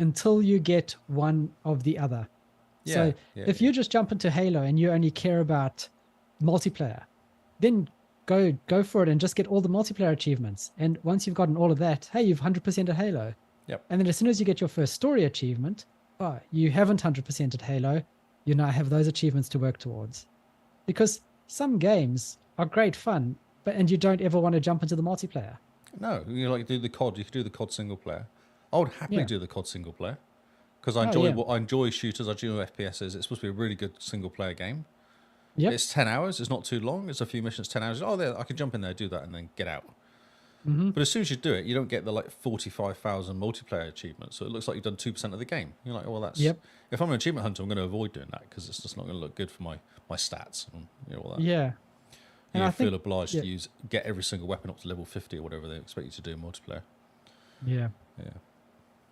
until you get one of the other. So if you just jump into Halo and you only care about multiplayer, then go for it and just get all the multiplayer achievements. And once you've gotten all of that, hey, you've 100% at Halo. Yep. And then as soon as you get your first story achievement, oh, you haven't 100% at Halo. You now have those achievements to work towards. Because some games are great fun, and you don't ever want to jump into the multiplayer. No, you like do the COD. You could do the COD single player. I would happily Yeah. do the COD single player because I Oh, enjoy yeah. I enjoy shooters. I enjoy FPSs. It's supposed to be a really good single player game. Yep. It's 10 hours. It's not too long. It's a few missions, 10 hours. Oh, there, I can jump in there, do that, and then get out. But as soon as you do it, you don't get the like 45,000 multiplayer achievements. So it looks like you've done 2% of the game. You're like, oh, well, that's. Yep. If I'm an achievement hunter, I'm going to avoid doing that because it's just not going to look good for my stats and all that. Yeah. And You I feel think- obliged yeah. to get every single weapon up to level 50 or whatever they expect you to do in multiplayer. Yeah. Yeah.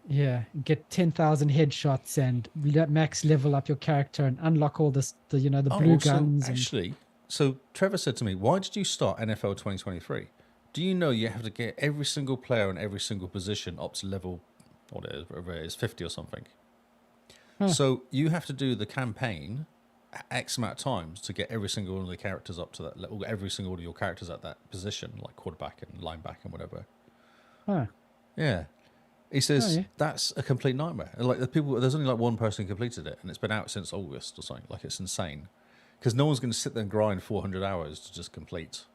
Yeah. Get 10,000 headshots and max level up your character and unlock all the blue guns. Actually, so Trevor said to me, why did you start NFL 2023? Do you know you have to get every single player in every single position up to level, whatever it is, 50 or something? So you have to do the campaign X amount of times to get every single one of the characters up to that level, every single one of your characters at that position, like quarterback and linebacker and whatever. Huh. Yeah. He says, Oh, yeah. that's a complete nightmare. And like there's only like one person who completed it and it's been out since August or something. Like it's insane. Because no one's going to sit there and grind 400 hours to just complete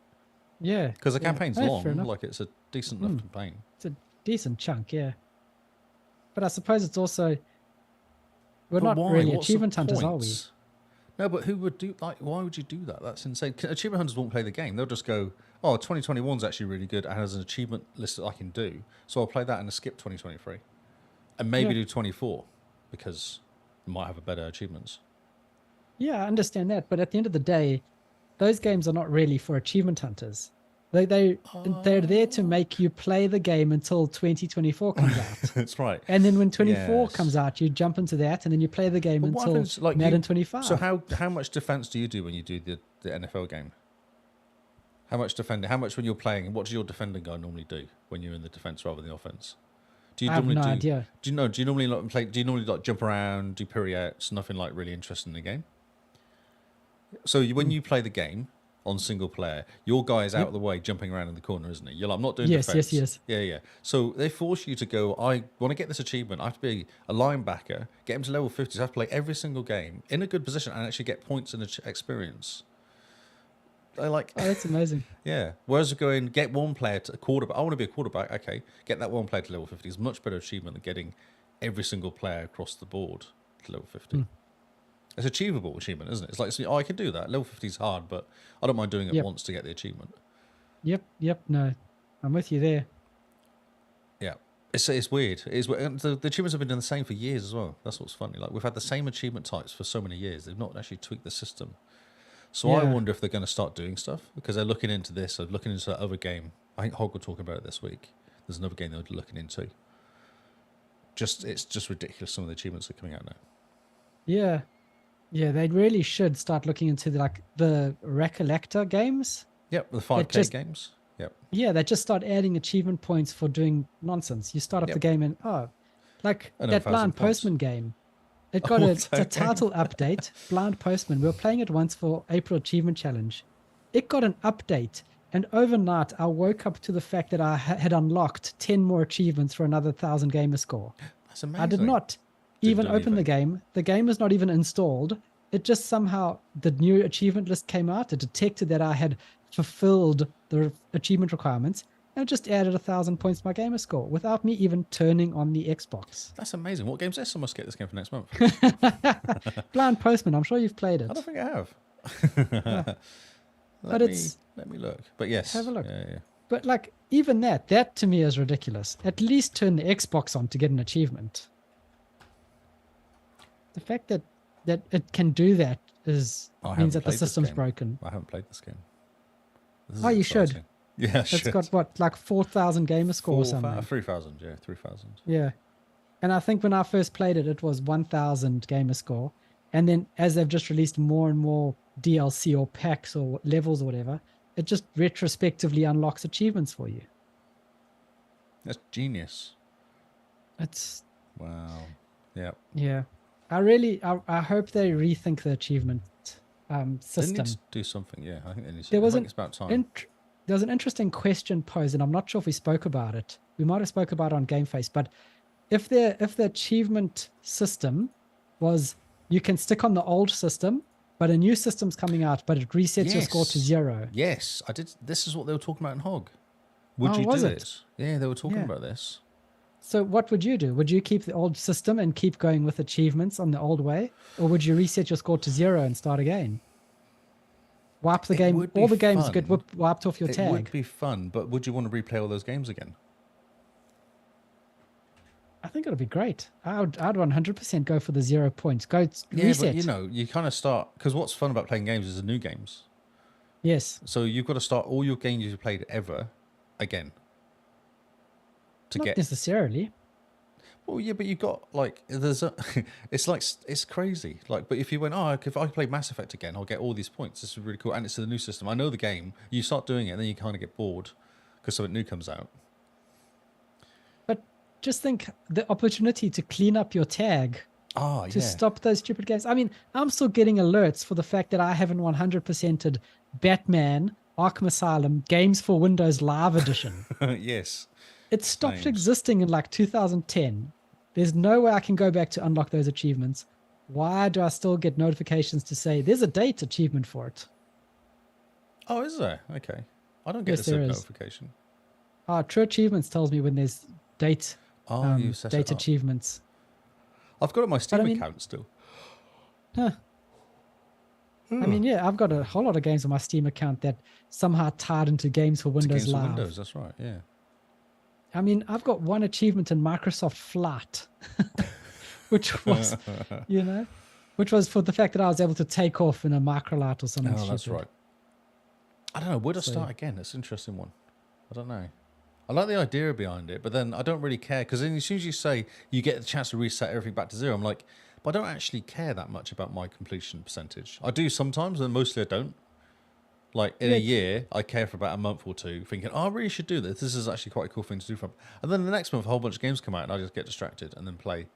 Yeah. Because the yeah. campaign's No, long, fair enough. like it's a decent enough campaign. It's a decent chunk, yeah. But I suppose it's also we're But not why? really What's the achievement hunters, are we? points? No, but who would do like? Why would you do that? That's insane. Achievement hunters won't play the game. They'll just go, "Oh, 2021's actually really good and has an achievement list that I can do, so I'll play that and skip 2023, and maybe Yeah. do 24 because it might have a better achievements." Yeah, I understand that. But at the end of the day, those games are not really for achievement hunters. They're there to make you play the game until 2024 comes out. That's right. And then when 24 Yes. comes out, you jump into that and then you play the game But what until happens, like, Madden 25. So how much defense do you do when you do the NFL game? How much defending? How much when you're playing? What does your defending guy normally do when you're in the defense rather than the offense? Do you I have normally no idea. Do you know? Do you normally like play? Do you normally like jump around, do pirouettes? Nothing like really interesting in the game. So when you play the game on single player, your guy is out of the way, jumping around in the corner, isn't he? You're like, I'm not doing Yes, defense. yes. Yeah. So they force you to go, I want to get this achievement. I have to be a linebacker, get him to level 50. So I have to play every single game in a good position and actually get points and experience. I like, Oh, that's amazing. yeah. Whereas going, get one player to a quarterback. I want to be a quarterback. Okay, get that one player to level 50 is a much better achievement than getting every single player across the board to level 50. It's achievable achievement, isn't it? It's like, oh, I can do that. Level 50 is hard, but I don't mind doing it Yep. once to get the achievement. Yep. No, I'm with you there. Yeah. It's weird. It's weird. And the achievements have been doing the same for years as well. That's what's funny. Like, we've had the same achievement types for so many years. They've not actually tweaked the system. So I Yeah. wonder if they're going to start doing stuff because they're looking into this. They're looking into that other game. I think Hog were talking about it this week. There's another game they're looking into. It's just ridiculous. Some of the achievements are coming out now. Yeah, they really should start looking into the Recollector games. Yep, the 5K just- games. Yep. Yeah, they just start adding achievement points for doing nonsense. You start up Yep. the game and like Another that Blind 1,000 points. Postman game. It got What's a that game? title update, Blind Postman. We were playing it once for April Achievement Challenge. It got an update, and overnight I woke up to the fact that I had unlocked 10 more achievements for another 1,000 gamer score. That's amazing. I did not even do open the anything. game. The game is not even installed. It just somehow, the new achievement list came out. It detected that I had fulfilled the achievement requirements, and it just added 1,000 points to my gamer score without me even turning on the Xbox. That's amazing. What game's this? I must get this game for next month. Blind Postman, I'm sure you've played it. I don't think I have. But Let me look. But yes. Have a look. Yeah. But like, even that to me is ridiculous. At least turn the Xbox on to get an achievement. The fact that it can do that means haven't that the played this system's game. broken. I haven't played this game. This is Oh, you should. exciting. Yeah, It's got what, like 4,000 gamer score or something. 3,000, yeah, 3,000. Yeah. And I think when I first played it, it was 1,000 gamer score. And then as they've just released more and more DLC or packs or levels or whatever, it just retrospectively unlocks achievements for you. That's genius. It's, Wow. Yeah. yeah. I hope they rethink the achievement They system. need to do something, yeah. I think they need to. There was I think an it's about time. There was an interesting question posed, and I'm not sure if we spoke about it. We might have spoke about it on Game Face, but if the achievement system was you can stick on the old system, but a new system's coming out, but it resets your score to Yes. 0. Yes, I did. This is what they were talking about in Hog. Would Oh, you was do it? it? Yeah, they were talking Yeah. about this. So what would you do? Would you keep the old system and keep going with achievements on the old way? Or would you reset your score to 0 and start again? Wipe the It game. would be All the games get fun. wiped off your It tag. would be fun, but would you want to replay all those games again? I think it'll be great. I'd 100% go for the 0 points. Go Yeah, reset. but you know, you kind of start because what's fun about playing games is the new games. Yes. So you've got to start all your games you've played ever again. To Not get necessarily. well, yeah, but you've got like there's a, it's crazy. Like, but if you went, oh, if I play Mass Effect again, I'll get all these points. This is really cool, and it's the new system. I know the game. You start doing it, and then you kind of get bored because something new comes out. But just think the opportunity to clean up your tag Oh, to yeah. stop those stupid games. I mean, I'm still getting alerts for the fact that I haven't 100%ed Batman Arkham Asylum Games for Windows Live Edition. Yes. It stopped Names. existing in like 2010. There's no way I can go back to unlock those achievements. Why do I still get notifications to say there's a date achievement for it? Oh, is there? Okay. I don't get Yes, this there is. notification. True Achievements tells me when there's date You set date it up. achievements. I've got it on my Steam I mean- account still. Huh. I mean, yeah, I've got a whole lot of games on my Steam account that somehow tied into games for It's Windows games for Live. Windows, that's right, yeah. I mean, I've got one achievement in Microsoft Flight, which was, which was for the fact that I was able to take off in a microlight or something Oh, stupid. that's right. I don't know, where to So- start again? It's an interesting one. I don't know. I like the idea behind it, but then I don't really care, because then as soon as you say you get the chance to reset everything back to zero, I'm like, but I don't actually care that much about my completion percentage. I do sometimes, and mostly I don't. Like in a Yeah. year, I care for about a month or two, thinking, oh, I really should do this. This is actually quite a cool thing to do for. And then the next month, a whole bunch of games come out, and I just get distracted and then play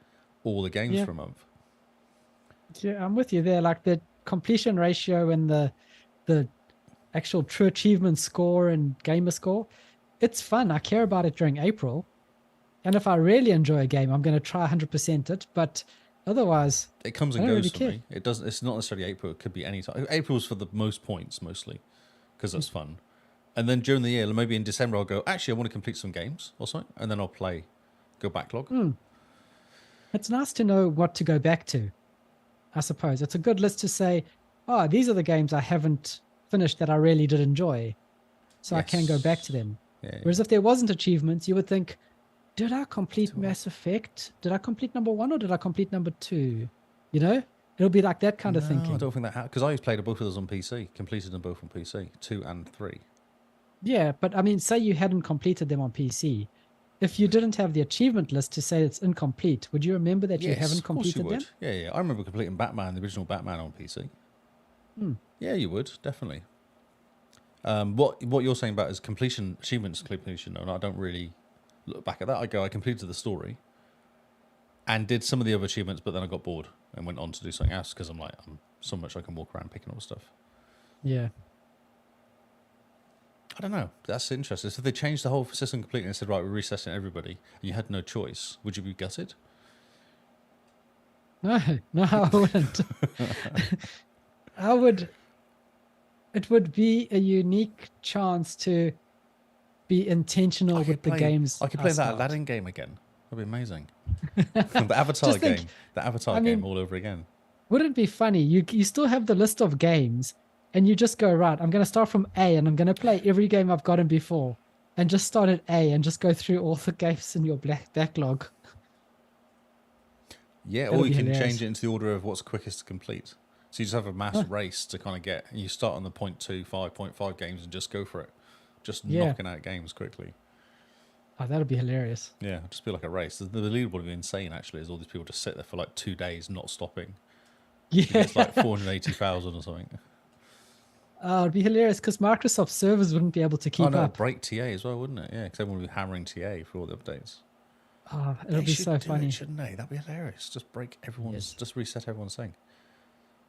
all the games Yeah. for a month. Yeah, I'm with you there. Like the completion ratio and the actual true achievement score and gamer score, it's fun. I care about it during April. And if I really enjoy a game, I'm going to try 100% it. But otherwise, It comes I and don't goes really for care. me. It doesn't. It's not necessarily April. It could be any time. April's for the most points mostly, because that's fun. And then during the year, maybe in December, I'll go. Actually, I want to complete some games or something, and then I'll go backlog. it's nice to know what to go back to, I suppose. It's a good list to say, oh, these are the games I haven't finished that I really did enjoy. So I can go back to them. Yeah. Whereas if there wasn't achievements, you would think, did I complete Mass Effect? Did I complete number 1 or did I complete number 2? You know, it'll be like that kind of No, thinking. I don't think that because I played both of those on PC, completed them both on PC, 2 and 3. Yeah, but I mean, say you hadn't completed them on PC. If you didn't have the achievement list to say it's incomplete, would you remember that you haven't of course you completed would. them? Yeah. I remember completing Batman, the original Batman on PC. Yeah, you would definitely. What you're saying about is completion achievements completion, and I don't really look back at that. I completed the story and did some of the other achievements, but then I got bored and went on to do something else because I'm so much I can walk around picking up stuff. Yeah. I don't know. That's interesting. So if they changed the whole system completely and said, right, we're resetting everybody, and you had no choice, would you be gutted? No, I wouldn't. I would. It would be a unique chance to be intentional with the games. I could play that start. Aladdin game again. That'd be amazing. The Avatar Just think- game. The Avatar I game mean- all over again. Wouldn't it be funny? You still have the list of games, and you just go, right, I'm going to start from A, and I'm going to play every game I've gotten before, and just start at A, and just go through all the games in your backlog. Yeah, That'd or you be can hilarious. change it into the order of what's quickest to complete. So you just have a mass race to kind of get, and you start on the 0.25, 0.5 games and just go for it. Just Yeah. knocking out games quickly. Oh, that'd be hilarious. Yeah, it'd just be like a race. The leaderboard would be insane, actually, as all these people just sit there for like 2 days not stopping. Yeah. It's like 480,000 or something. Oh, it'd be hilarious because Microsoft servers wouldn't be able to keep Oh, no, up. break TA as well, wouldn't it? Yeah, because everyone would be hammering TA for all the updates. Oh, it'll They be should so do funny. it, shouldn't they? That'd be hilarious. Just break everyone's, just reset everyone's thing.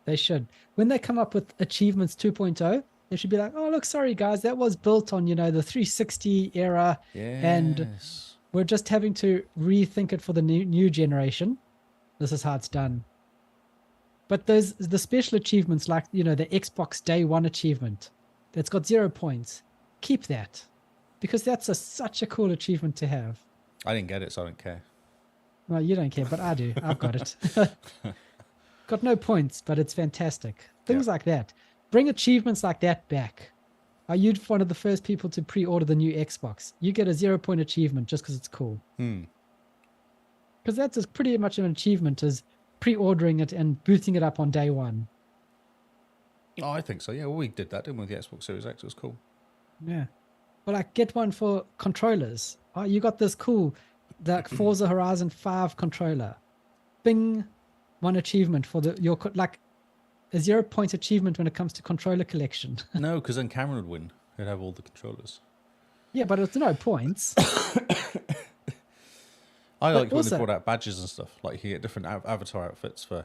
They should. When they come up with Achievements 2.0, they should be like, oh, look, sorry, guys, that was built on, the 360 era, and Yes. we're just having to rethink it for the new generation. This is how it's done. But there's the special achievements like, the Xbox Day 1 achievement that's got 0 points. Keep that because that's such a cool achievement to have. I didn't get it, so I don't care. Well, you don't care, but I do. I've got it. Got no points, but it's fantastic. Things like that. Bring achievements like that back. Are you one of the first people to pre-order the new Xbox? You get a 0-point achievement just because it's cool. Because that's as pretty much an achievement as pre-ordering it and booting it up on day one. Oh, I think so. Yeah, well, we did that, didn't we, with the Xbox Series X? It was cool. Yeah. But like, get one for controllers. Oh, you got this cool, the Forza Horizon 5 controller. Bing, one achievement for your like a 0-point achievement when it comes to controller collection. No, because then Cameron would win. He'd have all the controllers. Yeah, but it's no points. I But liked when also- they brought out badges and stuff. Like you get different avatar outfits for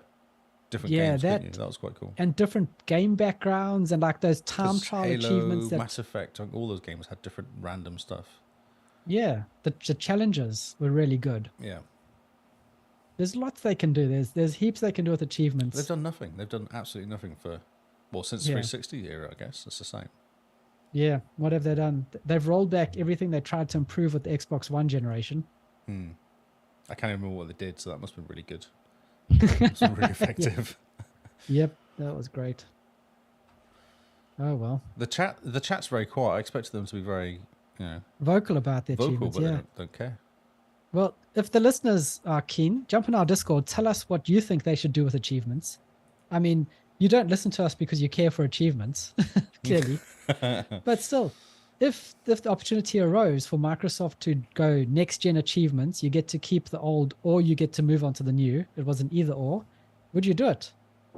different Yeah, games. couldn't you? that- That was quite cool. And different game backgrounds and like those time 'Cause trial Halo, achievements. That, Mass Effect, all those games had different random stuff. yeah, the challenges were really good. Yeah. There's lots they can do. There's heaps they can do with achievements. They've done nothing. They've done absolutely nothing for, well, since Yeah. 360 era, I guess. It's the same. Yeah, what have they done? They've rolled back everything they tried to improve with the Xbox One generation. I can't even remember what they did, so that must have been really good. It must have been really effective. Yep, that was great. Oh well. The chat's very quiet. I expected them to be very, Vocal about the vocal, achievements, but yeah. they don't care. Well, if the listeners are keen, jump in our Discord, tell us what you think they should do with achievements. I mean, you don't listen to us because you care for achievements, clearly. But still, if the opportunity arose for Microsoft to go next gen achievements, you get to keep the old or you get to move on to the new. It was an either or. Would you do it?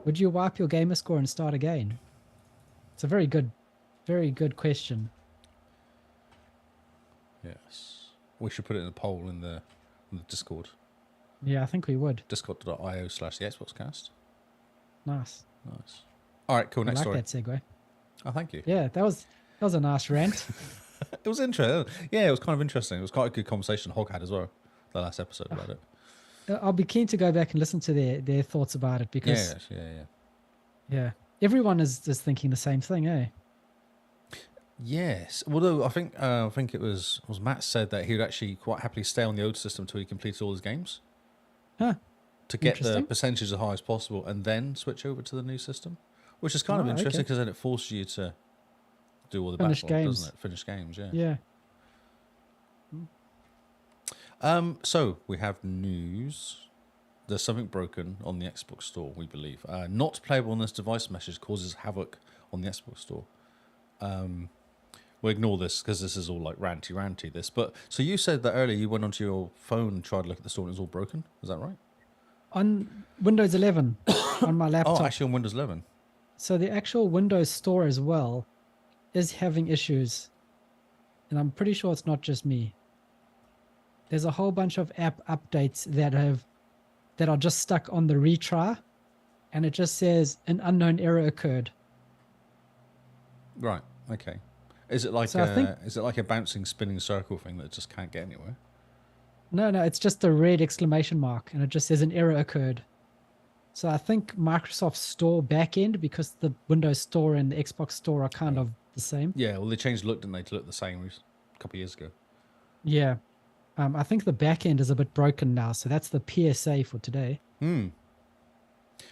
Would you wipe your gamer score and start again? It's a very good question. Yes. We should put it in a poll in the Discord. Yeah, I think we would. Discord.io/the XboxCast. Nice. Nice. All right, cool. I Next like story. that segue. Oh, thank you. Yeah, that was a nice rant. It was interesting. Yeah, it was kind of interesting. It was quite a good conversation Hog had as well, the last episode about it. I'll be keen to go back and listen to their thoughts about it because yeah, everyone is just thinking the same thing, eh? Yes. Although I think it was Matt said that he would actually quite happily stay on the old system until he completed all his games. Huh. To get the Interesting. percentage as high as possible and then switch over to the new system, which is kind of Oh, interesting okay. because then it forces you to do all the Finish backlog, games. doesn't it? Finish games, yeah. Yeah. So we have news. There's something broken on the Xbox Store, we believe. Not playable on this device message causes havoc on the Xbox Store. We'll ignore this because this is all like ranty this. But so you said that earlier you went onto your phone and tried to look at the store and it was all broken. Is that right? On Windows 11 on my laptop. Oh, actually on Windows 11. So the actual Windows Store as well is having issues. And I'm pretty sure it's not just me. There's a whole bunch of app updates that are just stuck on the retry, and it just says an unknown error occurred. Right. Okay. Is it like So I think- is it like a bouncing spinning circle thing that just can't get anywhere? No, it's just a red exclamation mark, and it just says an error occurred. So I think Microsoft's Store backend, because the Windows Store and the Xbox Store are kind of the same. Yeah. Well, they changed look, didn't they, to look the same a couple of years ago. Yeah. I think the backend is a bit broken now, so that's the PSA for today.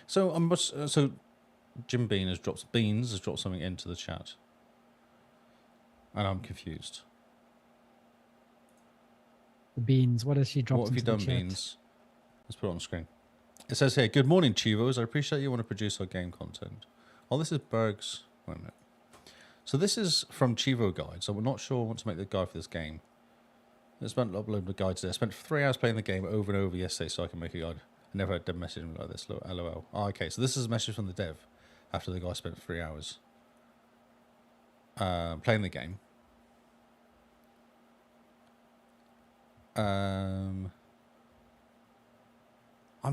So so Jim has dropped something into the chat, and I'm confused. The Beans, what has she dropped What have you into the done, chat? Beans? Let's put it on the screen. It says here, "Good morning, Chivos. I appreciate you want to produce our game content." Oh, this is Berg's. Wait a minute. So this is from Chivo Guide. So we're not sure I want to make the guide for this game. I spent uploading the guide today. I spent 3 hours playing the game over and over yesterday so I can make a guide. I never had a dev message like this. LOL. Oh, okay, so this is a message from the dev after the guy spent 3 hours playing the game. I'm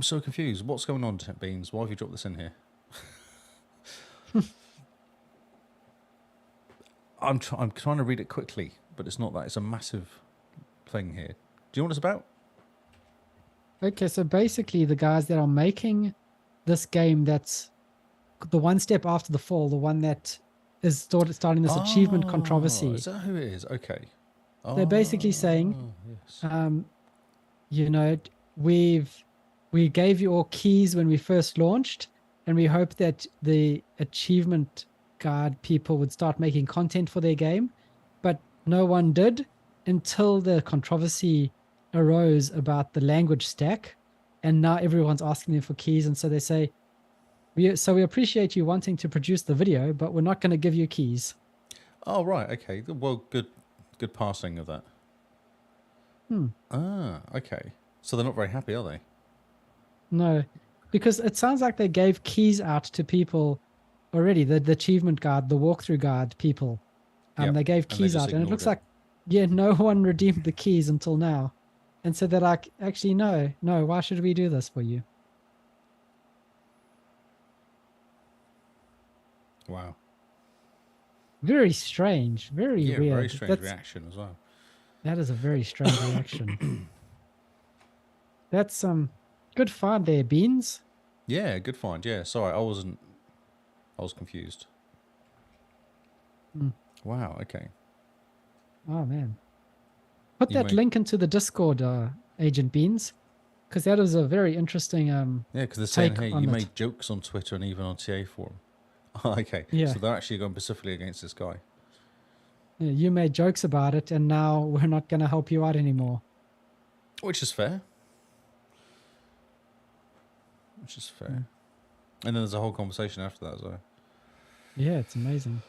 so confused. What's going on, Beans? Why have you dropped this in here? I'm trying to read it quickly, but it's not that. It's a massive thing here. Do you know what it's about? Okay, so basically the guys that are making this game, that's the one step after the fall, the one that is starting this achievement controversy. Is that who it is? Okay. They're basically saying, yes. you know, we gave you all keys when we first launched, and we hope that the achievement guard people would start making content for their game, but no one did until the controversy arose about the language stack, and now everyone's asking them for keys, and so they say, we appreciate you wanting to produce the video, but we're not going to give you keys. Oh, right. Okay. Well, good passing of that. Okay. So they're not very happy, are they? No, because it sounds like they gave keys out to people already, the achievement guard, the walkthrough guard people. Yep. They gave And they keys just out, and it ignored looks it. like, yeah, no one redeemed the keys until now. And so they're like, actually, no, why should we do this for you? Wow. Very strange, very Yeah, weird. very strange reaction as well. That is a very strange reaction. That's good find there, Beans. Yeah, good find. Yeah, sorry, I was confused. Wow. Okay. Oh man. Put You that may- link into the Discord, Agent Beans, because that is a very interesting Yeah, because they're saying, take hey, on you it. made jokes on Twitter and even on TA forum. Okay. Yeah. So they're actually going specifically against this guy. Yeah, you made jokes about it, and now we're not going to help you out anymore. Which is fair. Which is fair. And then there's a whole conversation after that as well. Yeah, it's amazing.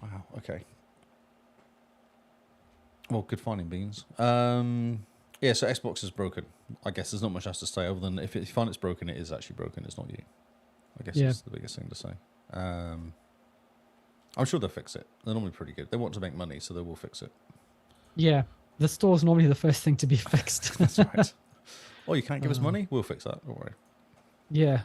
Wow. Okay. Well, good finding, Beans. Yeah, so Xbox is broken. I guess there's not much else to say other than if you find it's broken, it is actually broken. It's not you. I guess Yeah. that's the biggest thing to say. I'm sure they'll fix it. They're normally pretty good. They want to make money, so they will fix it. Yeah, the store's normally the first thing to be fixed. That's right. Oh, you can't give us money? We'll fix that. Don't worry. Yeah.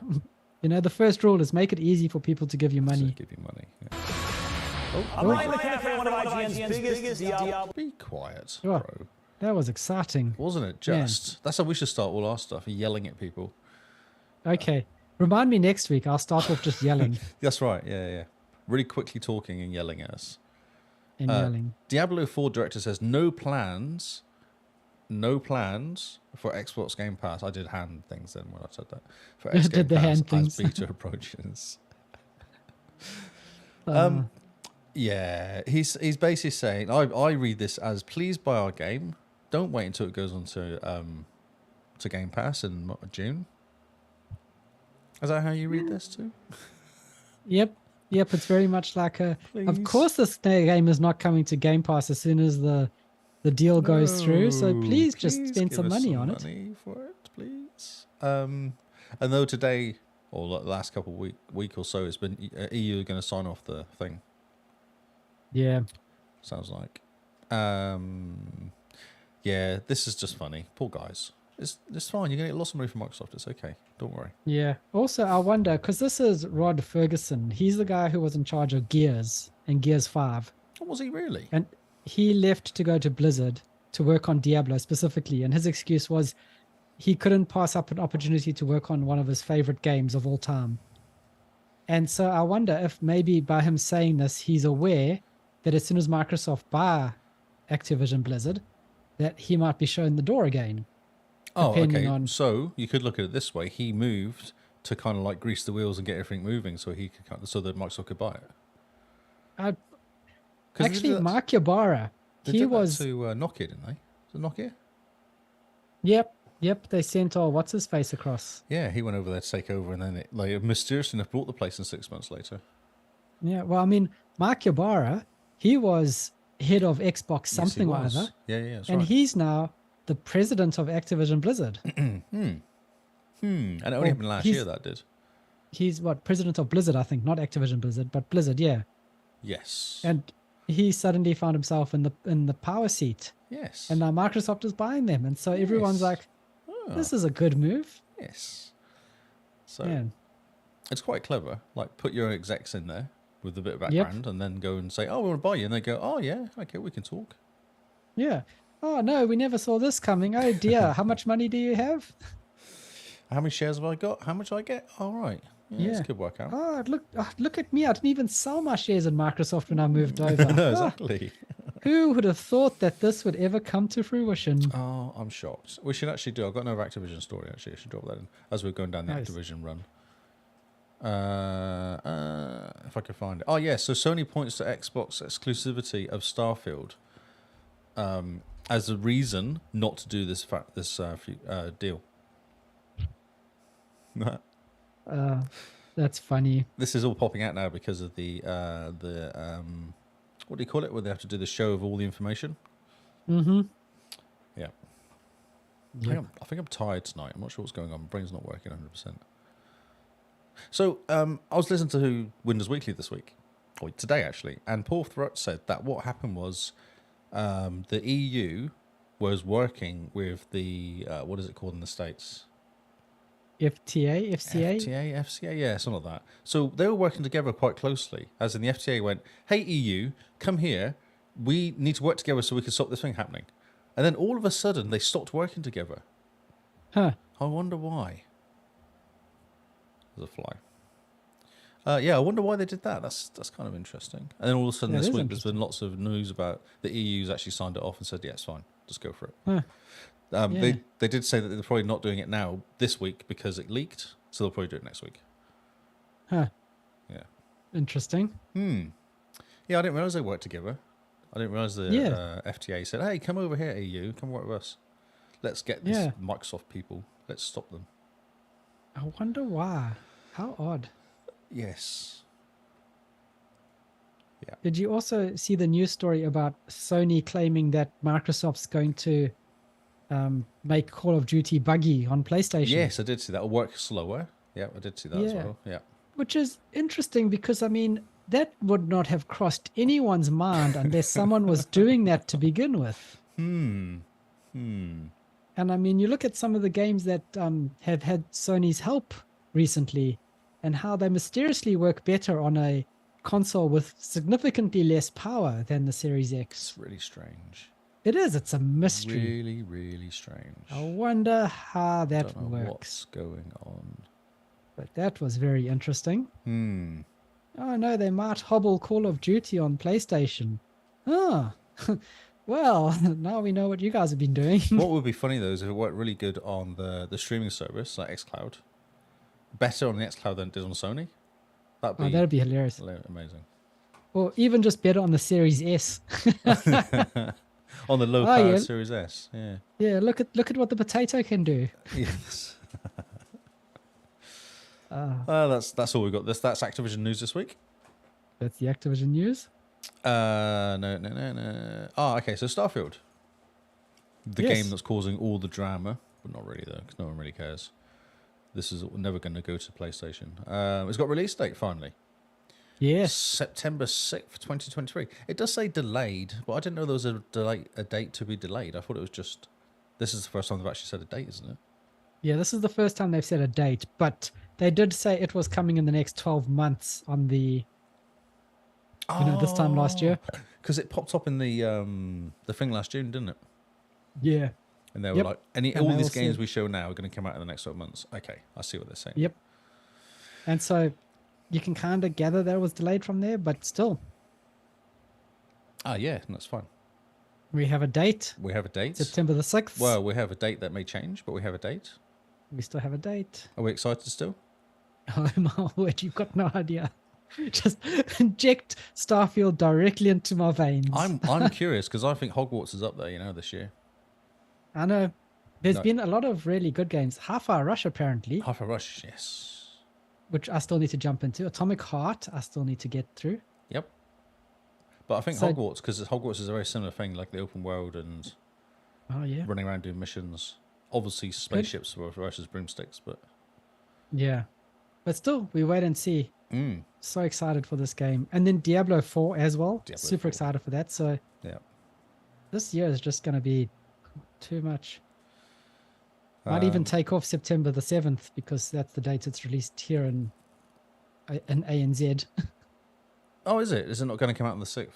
You know, the first rule is make it easy for people to give you So money. give you money. Yeah. I'm Ryan McKenna for one of IGN's biggest Diablo. Be quiet, Oh. bro. That was exciting. Wasn't it Man. just? That's how we should start all our stuff, yelling at people. Okay. Remind me next week. I'll start off just yelling That's right. Yeah. Really quickly talking and yelling at us. and yelling. Diablo 4 director says no plans for Xbox Game Pass. I did hand things then when I said that. For X Game Did the Pass hand as things. beta approaches. Uh, Yeah, he's basically saying I read this as please buy our game. Don't wait until it goes on to Game Pass in June. Is that how you read this too? Yep. It's very much like a. Of Please. course, this game is not coming to Game Pass as soon as the deal goes through. So No, please just spend give some us money some on it. money for it, please. And though today or the last couple of week or so, it's been EU going to sign off the thing. Yeah. Sounds like. Yeah, this is just funny. Poor guys. It's fine. You're going to get lots of money from Microsoft. It's okay. Don't worry. Yeah. Also, I wonder because this is Rod Ferguson. He's the guy who was in charge of Gears and Gears 5. What was he really? And he left to go to Blizzard to work on Diablo specifically. And his excuse was he couldn't pass up an opportunity to work on one of his favorite games of all time. And so I wonder if maybe by him saying this, he's aware that as soon as Microsoft buy Activision Blizzard, that he might be shown the door again. Oh, depending okay. on- So you could look at it this way. He moved to kind of like grease the wheels and get everything moving, so he could so that Microsoft could buy it. I, 'Cause they actually, did that- Mark Ybarra, they he did that was... to Nokia, didn't they? Was it Nokia? Yep, they sent what's his face across. Yeah, he went over there to take over, and then it like mysteriously enough bought the place in 6 months later. Yeah, well, I mean, Mark Ybarra, he was head of Xbox Yes, he something or was. other, Yeah, that's and right. he's now the president of Activision Blizzard. And it only Well, happened last he's- year. That did. He's president of Blizzard, I think, not Activision Blizzard, but Blizzard, yeah. Yes. And he suddenly found himself in the power seat, yes. and now Microsoft is buying them, and so everyone's Yes. like, Oh, "This is a good move." yes. So Man. it's quite clever. Like put your execs in there with a bit of background, and then go and say, "Oh, we want to buy you," and they go, "Oh yeah, okay, we can talk." Yeah. Oh no, we never saw this coming. Oh dear, how much money do you have? How many shares have I got? How much I get? All right. Yeah, this Yeah. could work out. Oh, look at me! I didn't even sell my shares in Microsoft when I moved over. No, Oh, exactly. who would have thought that this would ever come to fruition? Oh, I'm shocked. We should actually do. I've got another Activision story. Actually, I should drop that in as we're going down the Nice. Activision run. If I can find it. Oh yeah. So Sony points to Xbox exclusivity of Starfield as a reason not to do this deal. That's funny. This is all popping out now because of the what do you call it? Where they have to do the show of all the information. Mm-hmm. Yeah. Yep. I think I'm tired tonight. I'm not sure what's going on. My brain's not working 100%. So I was listening to Windows Weekly this week, or today actually, and Paul Thrutt said that what happened was the EU was working with the what is it called in the States? FTA, FCA. FCA, yeah, something like that. So they were working together quite closely, as in the FTA went, "Hey EU, come here. We need to work together so we can stop this thing happening." And then all of a sudden they stopped working together. Huh. I wonder why. There's a fly. Yeah, I wonder why they did that. That's kind of interesting. And then all of a sudden That this is week there's interesting. been lots of news about the EU's actually signed it off and said, yeah, it's fine, just go for it. Huh. Yeah. They did say that they're probably not doing it now this week because it leaked, so they'll probably do it next week. Huh. Yeah. Interesting. Yeah, I didn't realize they worked together. I didn't realize the Yeah. FTA said, hey, come over here, EU, come work with us. Let's get these Yeah. Microsoft people. Let's stop them. I wonder why. How odd. Yes. Yeah. Did you also see the news story about Sony claiming that Microsoft's going to make Call of Duty buggy on PlayStation? Yes, I did see that. It'll work slower. Yeah, I did see that as Yeah. well. Yeah. Which is interesting because, I mean, that would not have crossed anyone's mind unless someone was doing that to begin with. And I mean, you look at some of the games that have had Sony's help recently and how they mysteriously work better on a console with significantly less power than the Series X. It's really strange. It is. It's a mystery. Really, really strange. I wonder how that Don't know works. what's going on. But that was very interesting. Oh no, they might hobble Call of Duty on PlayStation. Ah, well, now we know what you guys have been doing. What would be funny though is if it worked really good on the streaming service like xCloud, better on the xCloud than it did on Sony. That'd be hilarious. Amazing. Or even just better on the Series S. On the low power yeah. Series S, yeah. Yeah, look at what the potato can do. Yes. That's all we got. That's Activision news this week. That's the Activision news. No. Oh, okay. So Starfield, the Yes. game that's causing all the drama, but not really though, because no one really cares. This is never going to go to PlayStation. It's got release date finally. Yes. September 6th, 2023. It does say delayed, but I didn't know there was a date to be delayed. I thought it was just. This is the first time they've actually said a date, isn't it? Yeah, this is the first time they've said a date, but they did say it was coming in the next 12 months on the this time last year. Because it popped up in the thing last June, didn't it? Yeah. And they were Yep. like, And all they these all games said- we show now are going to come out in the next 12 months. Okay, I see what they're saying. Yep. And so you can kind of gather that it was delayed from there, but still, Yeah, that's fine. we have a date, We have a date. September the 6th. Well, we have a date that may change, but we have a date. We still have a date. Are we excited still? Oh my word, you've got no idea. Just inject Starfield directly into my veins. I'm curious because I think Hogwarts is up there, this year. I know. There's No. been a lot of really good games. Hi-Fi Rush, apparently, Half a Rush, yes. which I still need to jump into. Atomic Heart, I still need to get through. Yep. But I think So- Hogwarts, because Hogwarts is a very similar thing, like the open world and Oh, yeah. running around doing missions. Obviously, spaceships versus broomsticks, but Yeah. But still, we wait and see. mm, So excited for this game. And then Diablo 4 as well. Diablo Super 4. excited for that. So yeah. this year is just going to be too much. Might even take off September the 7th because that's the date it's released here in ANZ. Oh, is it? Is it not going to come out on the 6th?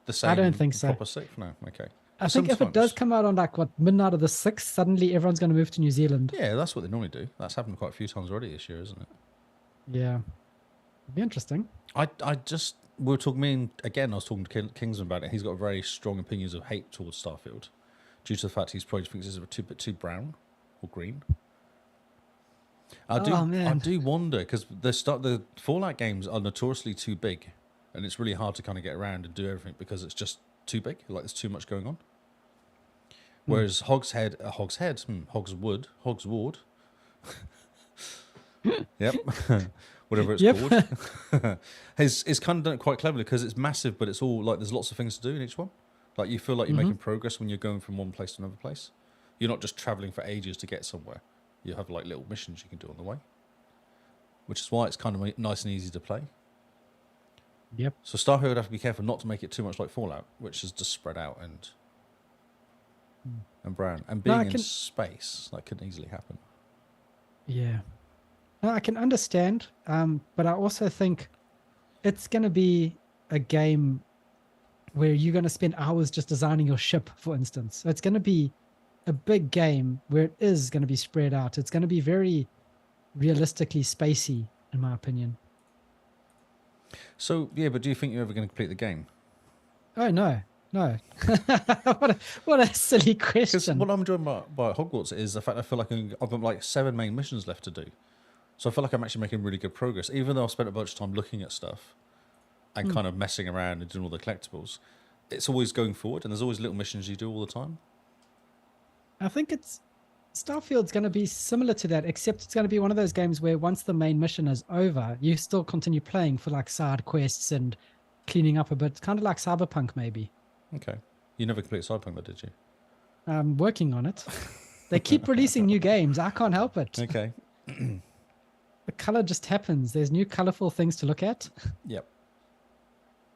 The same don't think so. proper 6th? No, okay. I think if it does Sometimes. come out on midnight of the 6th, suddenly everyone's going to move to New Zealand. Yeah, that's what they normally do. That's happened quite a few times already this year, isn't it? Yeah. It'd be interesting. We were talking, I was talking to Kingsman about it. He's got very strong opinions of hate towards Starfield due to the fact he's probably thinks it's a bit too brown or green. I man. do wonder because the Fallout games are notoriously too big, and it's really hard to kind of get around and do everything because it's just too big. Like there's too much going on. Whereas Hogswood, yep, whatever it's Yep. called, is kind of done it quite cleverly because it's massive, but it's all like there's lots of things to do in each one. Like you feel like you're making progress when you're going from one place to another place. You're not just traveling for ages to get somewhere. You have like little missions you can do on the way, which is why it's kind of nice and easy to play. Yep. So Starfield would have to be careful not to make it too much like Fallout, which is just spread out and brown. And being in space, that could easily happen. Yeah. No, I can understand, but I also think it's going to be a game where you're going to spend hours just designing your ship, for instance. So it's going to be a big game where it is going to be spread out. It's going to be very realistically spacey, in my opinion. So yeah, but do you think you're ever going to complete the game? Oh no. what a silly Because question. what I'm enjoying about Hogwarts is the fact I feel like I've got like 7 main missions left to do. So I feel like I'm actually making really good progress, even though I've spent a bunch of time looking at stuff and kind of messing around and doing all the collectibles. It's always going forward, and there's always little missions you do all the time. I think Starfield's going to be similar to that, except it's going to be one of those games where once the main mission is over, you still continue playing for like side quests and cleaning up a bit, kind of like Cyberpunk maybe. Okay. You never completed Cyberpunk, though, did you? I'm working on it. They keep releasing new games. I can't help it. Okay. The color just happens. There's new colorful things to look at. Yep.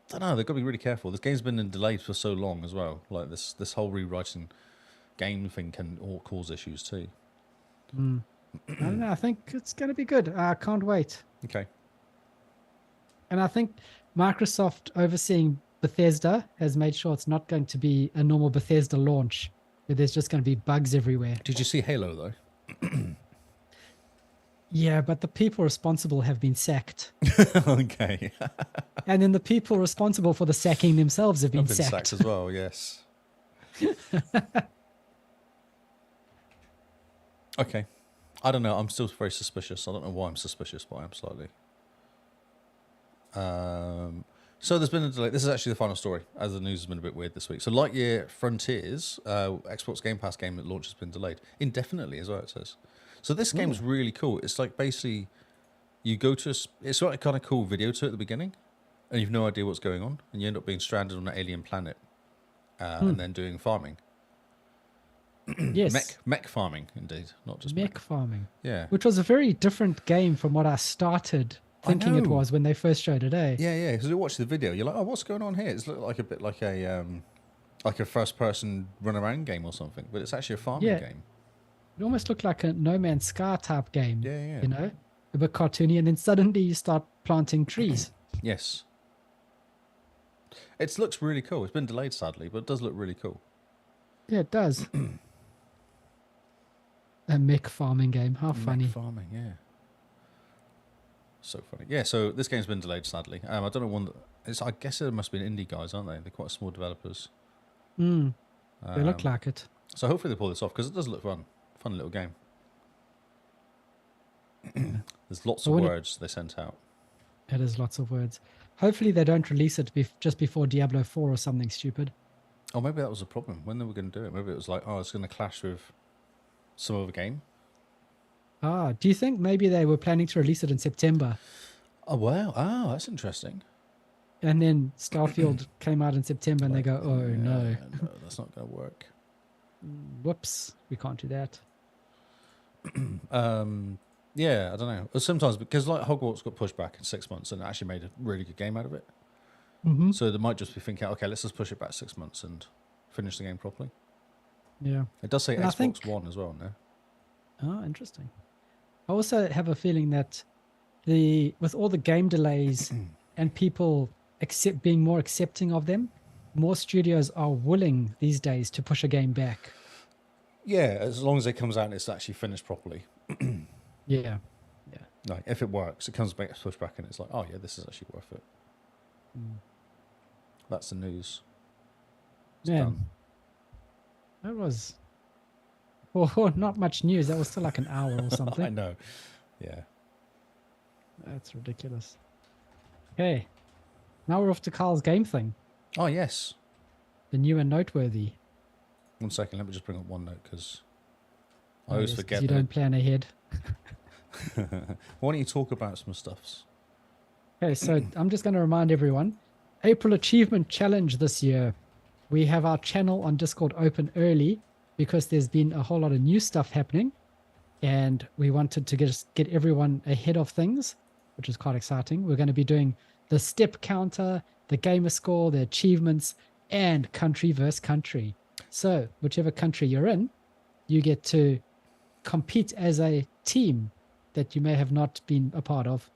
I don't know. They've got to be really careful. This game's been in delayed for so long as well. Like this whole rewriting game thing can all cause issues too. I don't know. I think it's going to be good. I can't wait. Okay. And I think Microsoft overseeing Bethesda has made sure it's not going to be a normal Bethesda launch where there's just going to be bugs everywhere. Did you see Halo though? Yeah, but the people responsible have been sacked. Okay. And then the people responsible for the sacking themselves have been, I've been sacked. sacked as well, yes. Okay. I don't know. I'm still very suspicious. I don't know why I'm suspicious, but I am slightly. So there's been a delay. This is actually the final story, as the news has been a bit weird this week. So Lightyear Frontiers, Xbox Game Pass game that launch has been delayed indefinitely, as well, it says. So this game's really cool. It's like basically you go to it's got a kind of cool video to it at the beginning, and you've no idea what's going on, and you end up being stranded on an alien planet, and then doing farming. Yes. Mech farming, indeed, not just Mech farming. Yeah. Which was a very different game from what I started thinking it know. was when they first showed it, eh? Yeah. Because you watch the video, you're like, oh, what's going on here? It's like a bit like a first-person run-around game or something, but it's actually a farming game. It almost looked like a No Man's Sky type game. Yeah. You know, a bit cartoony, and then suddenly you start planting trees. Yes. It looks really cool. It's been delayed, sadly, but it does look really cool. Yeah, it does. A mech farming game. How funny. Mech farming, yeah. So funny. Yeah, so this game's been delayed, sadly. I don't know I guess it must be indie guys, aren't they? They're quite small developers. They look like it. So hopefully they pull this off, because it does look fun. Fun little game. There's lots of words they sent out. It is lots of words. Hopefully they don't release it just before Diablo 4 or something stupid. Oh, maybe that was a problem. When they were going to do it, maybe it was like, oh, it's going to clash with some other game. Do you think maybe they were planning to release it in September? Oh, wow. Oh, that's interesting. And then Starfield came out in September and they go, oh, no. No, that's not going to work. Whoops, we can't do that. Yeah, I don't know. Sometimes, because like Hogwarts got pushed back in 6 months and actually made a really good game out of it. Mm-hmm. So they might just be thinking, okay, let's just push it back 6 months and finish the game properly. Yeah. It does say And I Xbox think- One as well, no? Oh, interesting. I also have a feeling that with all the game delays and people being more accepting of them, more studios are willing these days to push a game back. Yeah, as long as it comes out and it's actually finished properly. Yeah. Like, if it works, it comes back, pushed back, and it's like, oh yeah, this is actually worth it. That's the news. It's Man, done. that was not much news. That was still like an hour or something. I know. Yeah. That's ridiculous. Okay. Now we're off to Carl's game thing. Oh, yes. The new and noteworthy. 1 second, let me just bring up one note, because I Oh, always yes, 'cause forget you that. don't plan ahead. Why don't you talk about some stuffs? Okay, so I'm just going to remind everyone, April Achievement Challenge this year. We have our channel on Discord open early because there's been a whole lot of new stuff happening, and we wanted to get everyone ahead of things, which is quite exciting. We're going to be doing the step counter, the gamer score, the achievements, and country versus country. So whichever country you're in, you get to compete as a team that you may have not been a part of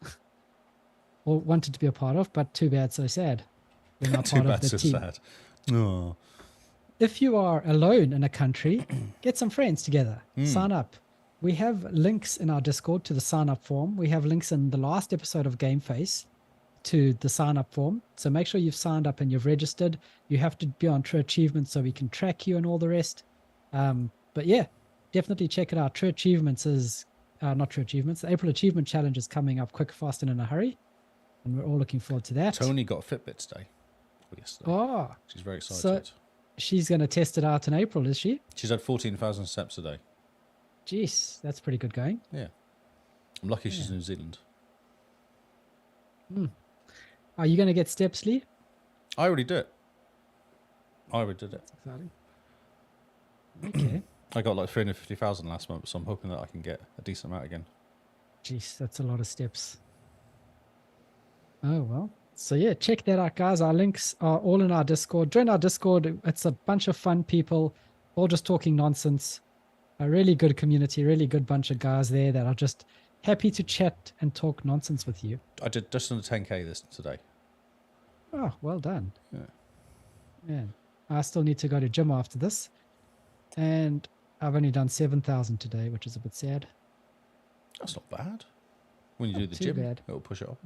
or wanted to be a part of, but too bad, so sad. You're not Too part bad, of the so team. sad. Oh. If you are alone in a country, get some friends together. Sign up. We have links in our Discord to the sign up form. We have links in the last episode of Game Face. to the sign up form. So make sure you've signed up and you've registered. You have to be on True Achievements so we can track you and all the rest. But yeah, definitely check it out. True Achievements is not True Achievements. The April Achievement Challenge is coming up quick, fast, and in a hurry. And we're all looking forward to that. Tony got a Fitbit today. Or yesterday. Oh, She's very excited. so she's going to test it out in April, is she? She's had 14,000 steps a day. Jeez, that's pretty good going. Yeah. I'm lucky she's in New Zealand. Are you going to get steps, Lee? I already did it. That's exciting. Okay. I got like 350,000 last month, so I'm hoping that I can get a decent amount again. Jeez, that's a lot of steps. Oh, well. So yeah, check that out, guys. Our links are all in our Discord. Join our Discord. It's a bunch of fun people, all just talking nonsense. A really good community, really good bunch of guys there that are just happy to chat and talk nonsense with you. I did just under 10k today. Oh, well done. Yeah. Man, I still need to go to gym after this. And I've only done 7,000 today, which is a bit sad. That's not bad. When you Not do the too gym, bad. it'll push it up.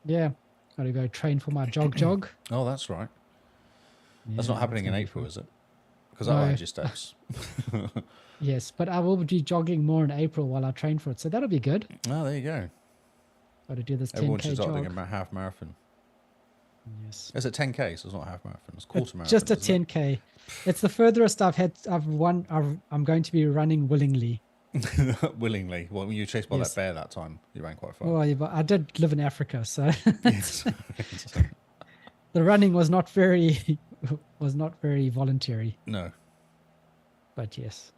Yeah, got to go train for my jog. Oh, that's right. That's Yeah, not happening in gonna be April, fun. is it? Because I'll No. add your steps. Yes, but I will be jogging more in April while I train for it. So that'll be good. Oh, there you go. Got to do this Everyone 10K should start doing jog. a half marathon. Yes. Is it 10k? So it's not half marathon. It's quarter marathon. Just a isn't 10K. It's the furthest I've won. I'm going to be running willingly. it? Willingly. Well, when you were chased by Yes. that bear that time, you ran quite far. Well, yeah, but I did live in Africa, so Yes. the running was not very voluntary. No. But yes.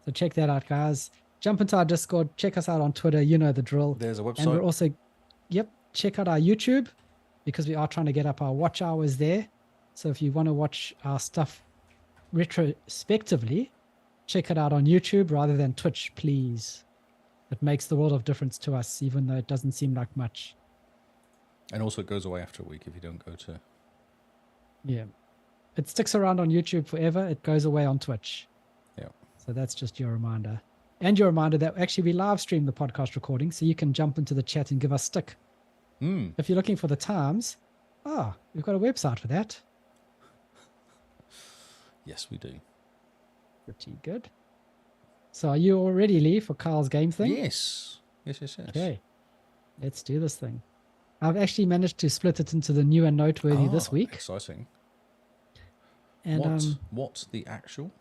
So check that out, guys. Jump into our Discord. Check us out on Twitter. You know the drill. There's a And website. we're also, check out our YouTube because we are trying to get up our watch hours there. So if you want to watch our stuff retrospectively, check it out on YouTube rather than Twitch, please. It makes the world of difference to us, even though it doesn't seem like much. And also it goes away after a week if you don't go to... Yeah. It sticks around on YouTube forever. It goes away on Twitch. Yeah. So that's just your reminder. And your reminder that actually we live stream the podcast recording, so you can jump into the chat and give us stick. If you're looking for the times, we've got a website for that. Yes, we do. Pretty good. So are you all ready, Lee, for Carl's game thing? Yes. Yes. Okay. Let's do this thing. I've actually managed to split it into the new and noteworthy this week. Exciting. And What's the actual?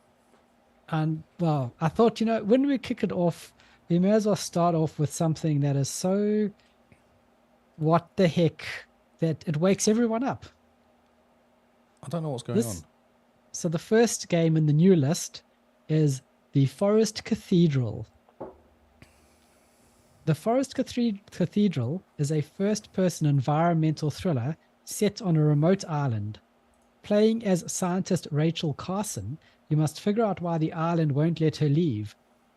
well, I thought, when we kick it off, we may as well start off with something that is so what the heck that it wakes everyone up. I don't know what's going on. So the first game in the new list is The Forest Cathedral. The Forest Cathedral is a first-person environmental thriller set on a remote island. Playing as scientist Rachel Carson, you must figure out why the island won't let her leave.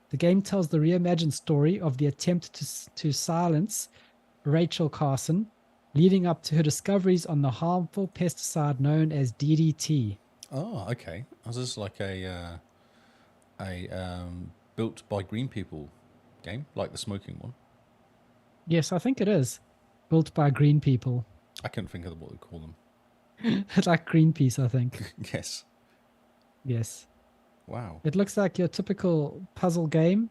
The game tells the reimagined story of the attempt to silence Rachel Carson, leading up to her discoveries on the harmful pesticide known as DDT. Oh, okay. Is this like a built by green people game, like the smoking one? Yes, I think it is. Built by green people. I couldn't think of what we call them. Like Greenpeace, I think. Yes. Yes. Wow. It looks like your typical puzzle game.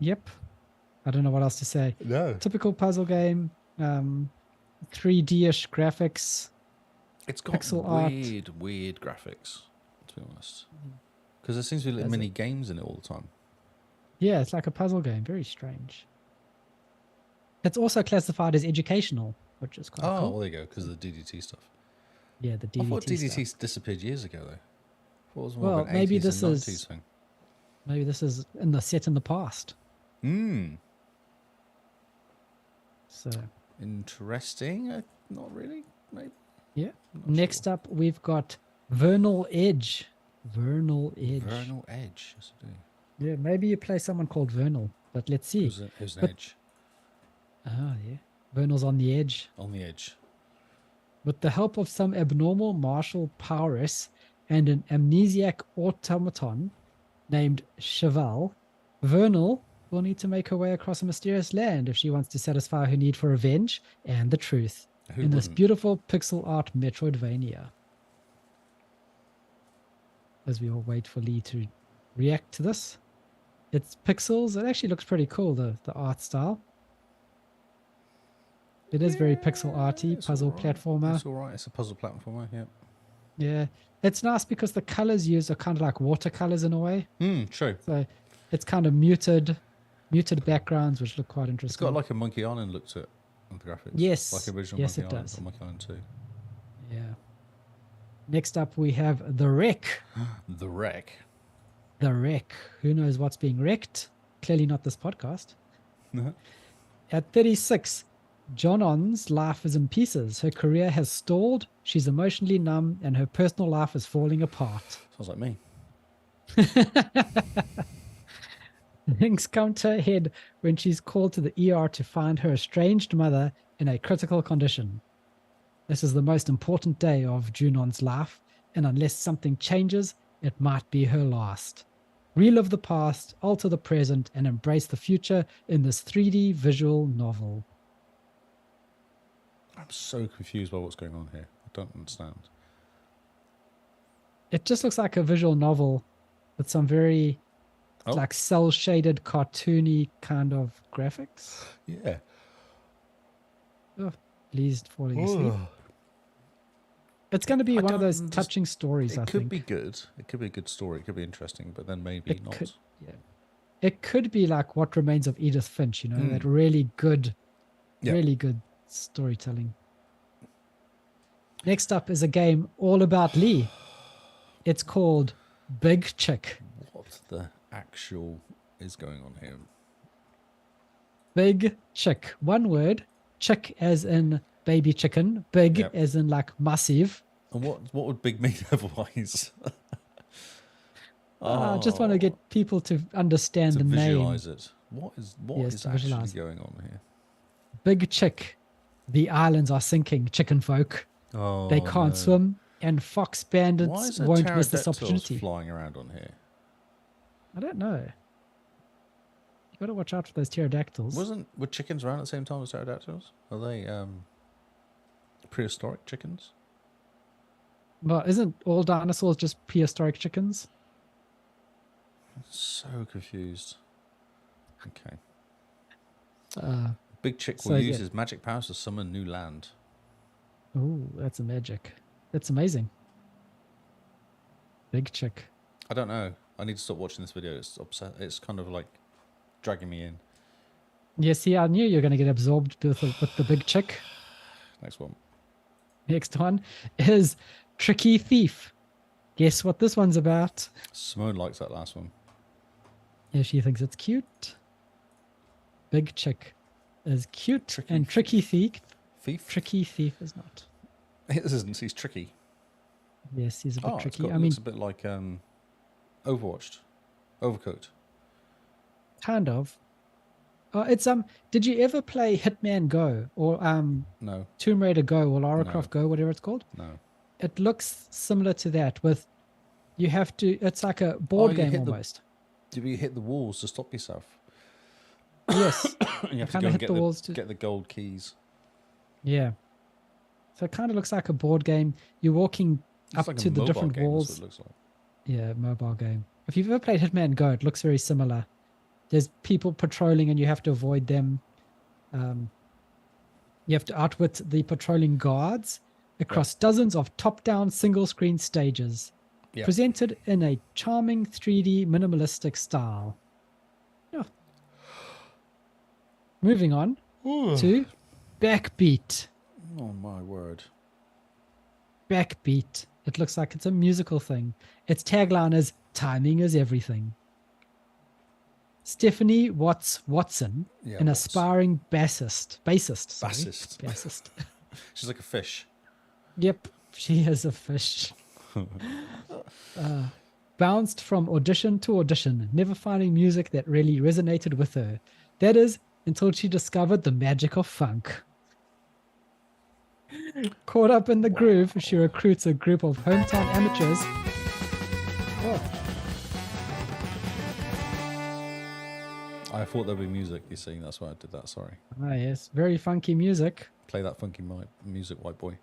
Yep. I don't know what else to say. No. Typical puzzle game. 3D-ish graphics. It's got Pixel art. weird graphics, to be honest. Because there seems to be Does many it? games in it all the time. Yeah, it's like a puzzle game. Very strange. It's also classified as educational, which is quite Oh, cool. well, there you go, because of the DDT stuff. Yeah, the I DDT thought DDT stuff. disappeared years ago, though. I thought it was more Well, of an maybe 80s this and is- 90s thing. Maybe this is set in the past. So, Interesting. Not really. Maybe. yeah. Not Next sure. up, we've got Vernal Edge. Vernal Edge. Vernal Edge. Yes, I do. Yeah, maybe you play someone called Vernal, but let's see. Who's an But- edge? Ah, yeah. Vernal's on the edge. On the edge. With the help of some abnormal martial prowess and an amnesiac automaton named Cheval, Vernal will need to make her way across a mysterious land if she wants to satisfy her need for revenge and the truth Who in this wouldn't? beautiful pixel art Metroidvania. As we all wait for Lee to react to this. It's pixels. It actually looks pretty cool, the art style. It is very pixel arty, It's puzzle all right. platformer. It's all right. It's a puzzle platformer. Yeah. Yeah. It's nice because the colors used are kind of like watercolors in a way. True. So it's kind of muted backgrounds, which look quite It's interesting. got like a Monkey Island look to it on the graphics. Yes. Like original Yes, Monkey it Island does. or Monkey Island 2. Yeah. Next up, we have The Wreck. The Wreck. The Wreck. Who knows what's being wrecked? Clearly not this podcast. At 36, Jonon's life is in pieces. Her career has stalled. She's emotionally numb, and her personal life is falling apart. Sounds like me. Things come to a head when she's called to the ER to find her estranged mother in a critical condition. This is the most important day of Junon's life, and unless something changes, it might be her last. Relive the past, alter the present, and embrace the future in this 3D visual novel. I'm so confused by what's going on here. I don't understand. It just looks like a visual novel with some very like cel-shaded, cartoony kind of graphics. Yeah. Oh, Lee's falling asleep. It's going to be I one of don't those underst- touching stories, I It could think. be good. It could be a good story. It could be interesting, but then maybe It not. could, yeah. It could be like What Remains of Edith Finch, you know, that really good storytelling. Next up is a game all about Lee. It's called Big Chick. What the actual is going on here? Big Chick. One word. Chick as in baby chicken. Big Yep. as in like massive. And what would big mean otherwise? I just want to get people to understand to the name. visualize it. What is Yes, to actually visualize it. going on here? Big Chick. The islands are sinking, chicken folk. Oh, They can't no. swim, and fox Why bandits is there won't miss this pterodactyls opportunity. flying around on here? I don't know. You got to watch out for those pterodactyls. Were chickens around at the same time as pterodactyls? Are they prehistoric chickens? Well, isn't all dinosaurs just prehistoric chickens? So confused. Okay. Big Chick so will yeah. use his magic powers to summon new land. Oh, that's a magic. That's amazing. Big Chick. I don't know. I need to stop watching this video. It's upset. It's kind of like dragging me in. Yeah, see, I knew you were going to get absorbed with the Big Chick. Next one. Next one is Tricky Thief. Guess what this one's about? Simone likes that last one. Yeah, she thinks it's cute. Big Chick is cute, Tricky and Tricky Thief. Thief? Tricky Thief is not. This isn't. He's tricky. Yes, he's a bit It's tricky. got, I mean, looks a bit like Overwatched. Overcooked. kind of. It's Did you ever play Hitman Go or No. Tomb Raider Go or Lara No. Croft Go, whatever it's called? No. It looks similar to that. With you have to. It's like a board you game hit almost. Do you hit the walls to stop yourself? Yes. And you have to kinda go and hit get the walls to- get the gold keys. Yeah. So it kind of looks like a board game. You're walking It's up like a to the mobile different game, that's walls. what it looks like. Yeah, mobile game. If you've ever played Hitman Go, it looks very similar. There's people patrolling and you have to avoid them. You have to outwit the patrolling guards across dozens of top-down single-screen stages, Yeah. presented in a charming 3D minimalistic style. Yeah. Moving on to Backbeat. Oh my word. Backbeat. It looks like it's a musical thing. Its tagline is "Timing is everything." Stephanie Watson, Yeah, an Watts. aspiring bassist. Sorry. Bassist. Bassist. She's like a fish. Yep, she is a fish. Bounced from audition to audition, never finding music that really resonated with her. That is, until she discovered the magic of funk. Caught up in the groove, she recruits a group of hometown amateurs. Oh, I thought there'd be music, you see. That's why I did that. Sorry. Ah, yes. Very funky music. Play that funky music, white boy.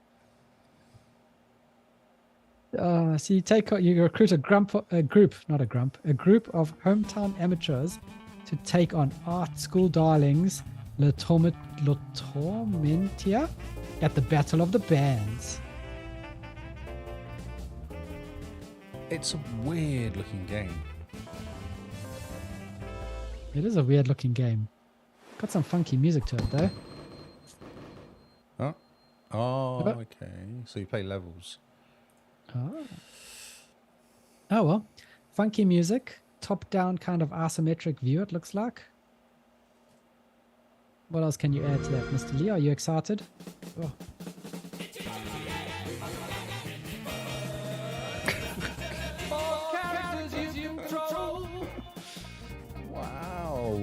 So you recruit a group of hometown amateurs to take on art school darlings Le Tormentia at the Battle of the Bands. It's a weird looking game. It is a weird looking game. Got some funky music to it though. Oh, okay. So you play levels. Oh well. Funky music. Top down kind of isometric view it looks like. What else can you add to that, Mr. Lee? Are you excited? Oh. Wow.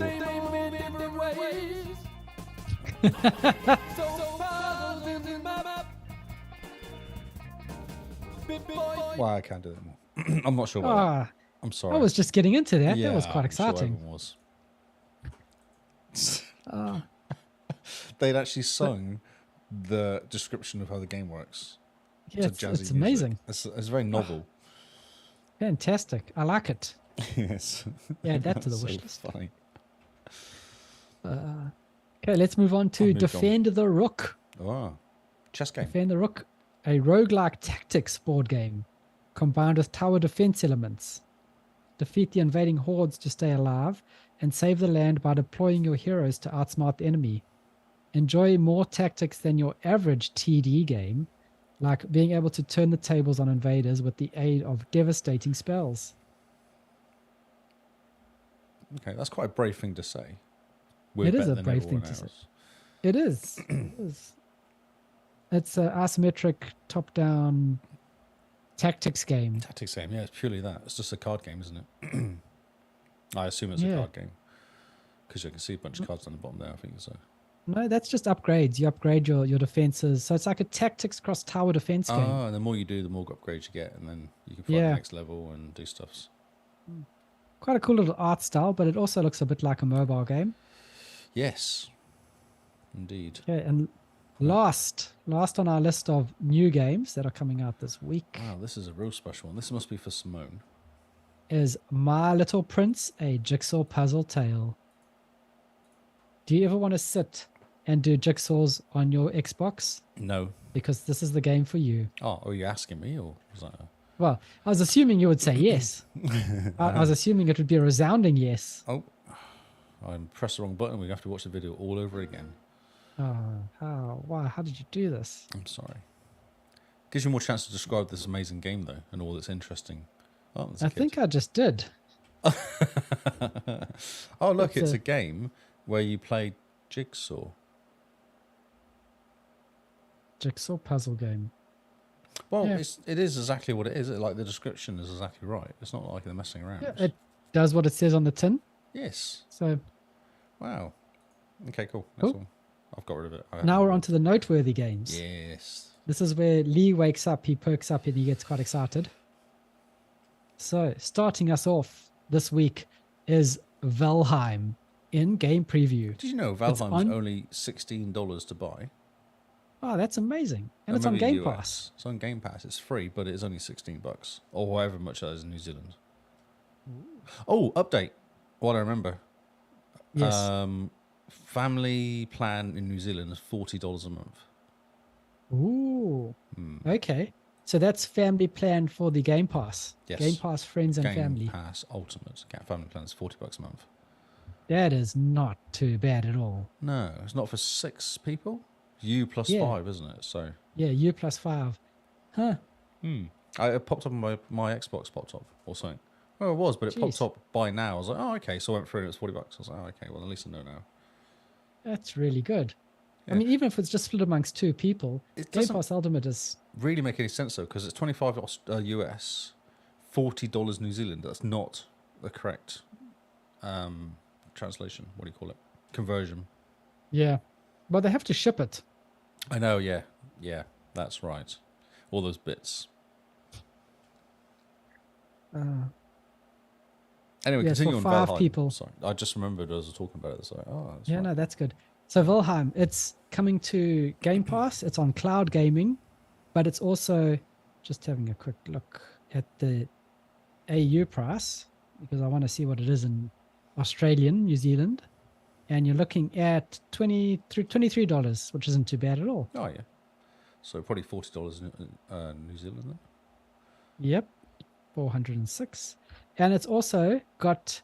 Wow, I can't do that more. I'm not sure about that. I'm sorry. I was just getting into that. Yeah, That was quite I'm sure exciting. everyone was. They'd actually sung the description of how the game works. Yeah, to jazzy it's music. amazing. It's very novel. Fantastic. I like it. Yes. Yeah, add that to the So wish list. funny. Okay, let's move on to Defend the Rook. Oh, chess game. Defend the Rook, a roguelike tactics board game combined with tower defense elements. Defeat the invading hordes to stay alive and save the land by deploying your heroes to outsmart the enemy. Enjoy more tactics than your average TD game, like being able to turn the tables on invaders with the aid of devastating spells. Okay, that's quite a brave thing to say. It is a brave thing to say. It is. It is. It's an isometric top-down tactics game. Tactics game, yeah, it's purely that. It's just a card game, isn't it? I assume it's a card game. Because you can see a bunch of cards on the bottom there, I think so. No, that's just upgrades. You upgrade your defenses. So it's like a tactics cross tower defense game. Oh, and the more you do, the more upgrades you get, and then you can fight the next level and do stuffs. Quite a cool little art style, but it also looks a bit like a mobile game. Yes, indeed. Okay, and last on our list of new games that are coming out this week Wow, this is a real special one. This must be for Simone. is My Little Prince, a jigsaw puzzle tale. Do you ever want to sit and do jigsaws on your Xbox? No. Because this is the game for you. Oh, are you asking me, or was that? Well, I was assuming you would say yes. I was assuming it would be a resounding yes. Oh, I pressed the wrong button. We have to watch the video all over again. Oh, how? Why? How did you do this? I'm sorry. Gives you more chance to describe this amazing game, though, and all that's interesting. Oh, there's a I kid. think I just did. Oh, look, It's it's a- a game where you play jigsaw. Jigsaw puzzle game. Well, Yeah. it is exactly what it is. Like, the description is exactly right. It's not like they're messing around. Yeah, it does what it says on the tin. Yes. So Wow. Okay, cool. That's Cool. all. I've got rid of it. now we're on to the noteworthy games. Yes. This is where Lee wakes up, he perks up, and he gets quite excited. So, starting us off this week is Valheim in game preview. Did you know It's Valheim's on- only $16 to buy? Oh, that's amazing. And it's on Maybe Game US. Pass. It's on Game Pass. It's free, but it is only $16 or however much that is in New Zealand. Oh, update. What I remember. Yes. Family plan in New Zealand is $40 a month. Ooh. Okay. So that's family plan for the Game Pass. Yes. Game Pass friends and Game family. Pass Ultimate. Family plan is $40 a month. That is not too bad at all. No, it's not for 6 people. You plus Yeah. 5, isn't it? So Yeah, you plus 5. Huh. it popped up on my Xbox popped up or something. Well, it was, but it popped Jeez. up by now. I was like, oh, okay. So I went through and it was $40. I was like, oh, okay. Well, at least I know now. That's really good. Yeah. I mean, even if it's just split amongst 2 people, It Game doesn't Pass Ultimate is... really make any sense though, because it's 25 US, $40 New Zealand. That's not the correct translation. What do you call it? Conversion. Yeah. But they have to ship it. I know. Yeah, that's right. All those bits. Anyway, Yeah, it's for continue on 5 Valheim. people. Sorry, I just remembered as I was talking about it. So, that's Yeah, right. no, that's good. So Valheim, it's coming to Game Pass. It's on cloud gaming, but it's also just having a quick look at the AU price because I want to see what it is in Australian, New Zealand. And you're looking at $23, which isn't too bad at all. Oh yeah. So probably $40 in New Zealand then. Yep, 406. And it's also got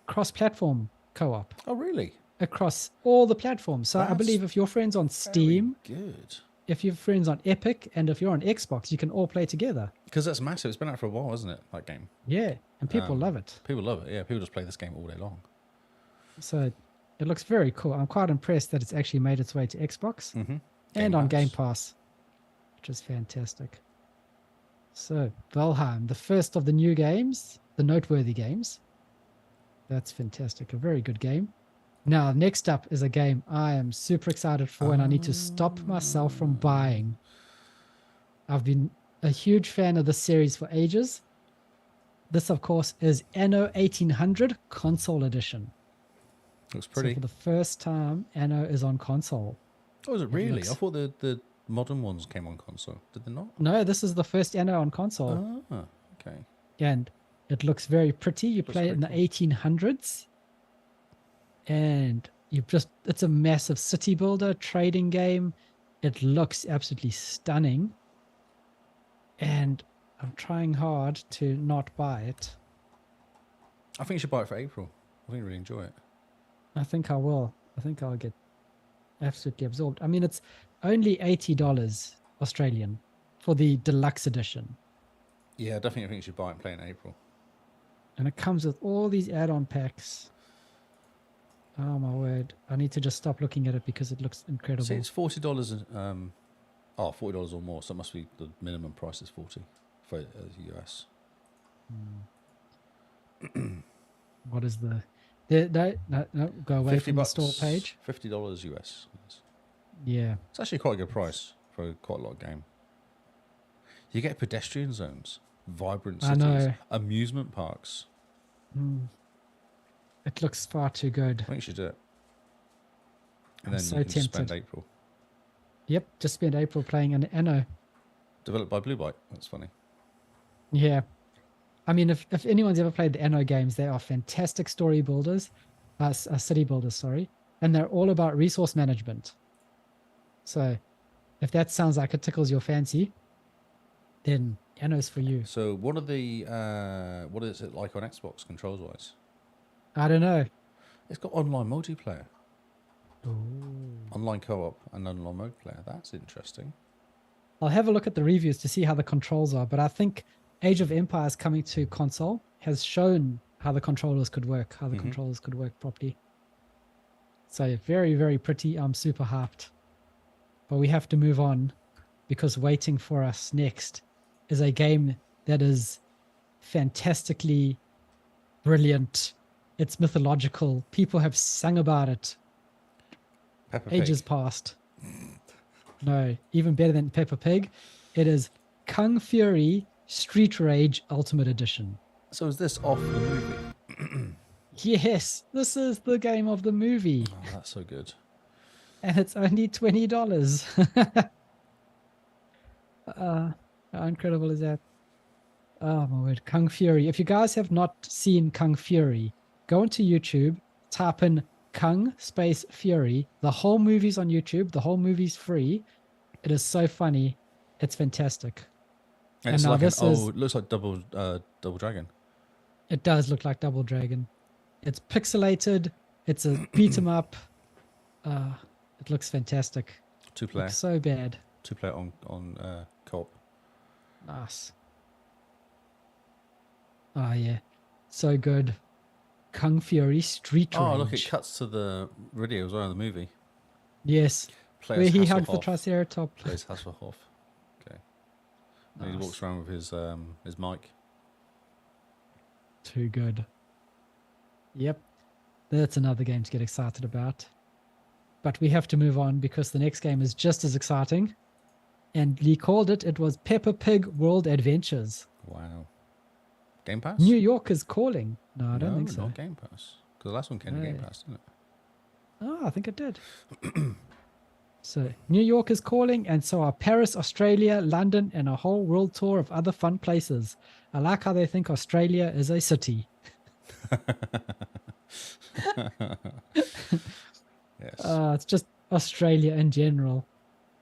cross-platform co-op Oh really? across all the platforms. So I That's believe if your friends on Steam, Good. if your friends on Epic, and if you're on Xbox, you can all play together. Because that's massive. It's been out for a while, hasn't it? That game. Yeah, and people love it. People love it. Yeah, people just play this game all day long. So it looks very cool. I'm quite impressed that it's actually made its way to Xbox and on Game Pass, which is fantastic. So Valheim, the first of the new games, the noteworthy games. That's fantastic. A very good game. Now, next up is a game I am super excited for, and I need to stop myself from buying. I've been a huge fan of this series for ages. This, of course, is Anno 1800 Console Edition. Looks So pretty. for the first time, Anno is on console. Oh, is it really? looks- I thought the modern ones came on console. Did they not? No, this is the first Anno on console. Ah, okay. And it looks very pretty. You play it in the very 1800s. And it's a massive city builder trading game. It looks absolutely stunning. And I'm trying hard to not buy it. I think you should buy it for April. I think you really enjoy it. I think I will. I think I'll get absolutely absorbed. I mean, it's only $80 Australian for the deluxe edition. Yeah, I definitely think you should buy it and play it in April. And it comes with all these add-on packs. Oh my word. I need to just stop looking at it because it looks incredible. See, it's $40. $40 or more. So it must be the minimum price is 40 for the US. What is the... No, go away from the store page. $50 US. Yeah. It's actually quite a good price for quite a lot of game. You get pedestrian zones, vibrant I cities, know. amusement parks. It looks far too good. I think you should do it. And I'm then so you can just spend tempted. April. Yep, just spent April playing an Anno. Developed by Blue Byte. That's funny. Yeah. I mean, if anyone's ever played the Anno games, they are fantastic story builders, city builders, sorry, and they're all about resource management. So if that sounds like it tickles your fancy, then Anno's for you. So what is it like on Xbox controls wise? I don't know. It's got online multiplayer, Ooh. online co-op, and online multiplayer. That's interesting. I'll have a look at the reviews to see how the controls are, but I think Age of Empires coming to console has shown how the controllers could work, properly. So very, very pretty. I'm super hyped. But we have to move on because waiting for us next is a game that is fantastically brilliant. It's mythological. People have sung about it Peppa Pig. ages past. No, even better than Peppa Pig. It is Kung Fury Street Rage Ultimate Edition. So is this off the movie? Yes, this is the game of the movie. Oh, that's so good. And it's only $20. How incredible is that? Oh my word, Kung Fury. If you guys have not seen Kung Fury, go into YouTube, type in Kung space Fury. The whole movie's on YouTube. The whole movie's free. It is so funny. It's fantastic. And it's now like this is- it looks like Double Dragon. It does look like Double Dragon. It's pixelated. It's a beat 'em up. It looks fantastic. Two player. Looks so bad. Two player on co-op. Nice. Oh yeah, so good. Kung Fury Street Rage. Oh, look! It cuts to the video as well in the movie. Yes, Plays where he hugs the Hasselhoff. Triceratops. Plays Hasselhoff. Okay. And he Nice. walks around with his mic. Too good. Yep, that's another game to get excited about. But we have to move on because the next game is just as exciting. And Lee called it. It was Peppa Pig World Adventures. Wow. Game Pass? New York is calling. No, I don't No, think so. not Game Pass. Because the last one came to Game No. Pass, didn't it? Oh, I think it did. So, New York is calling, and so are Paris, Australia, London, and a whole world tour of other fun places. I like how they think Australia is a city. Yes. It's just Australia in general.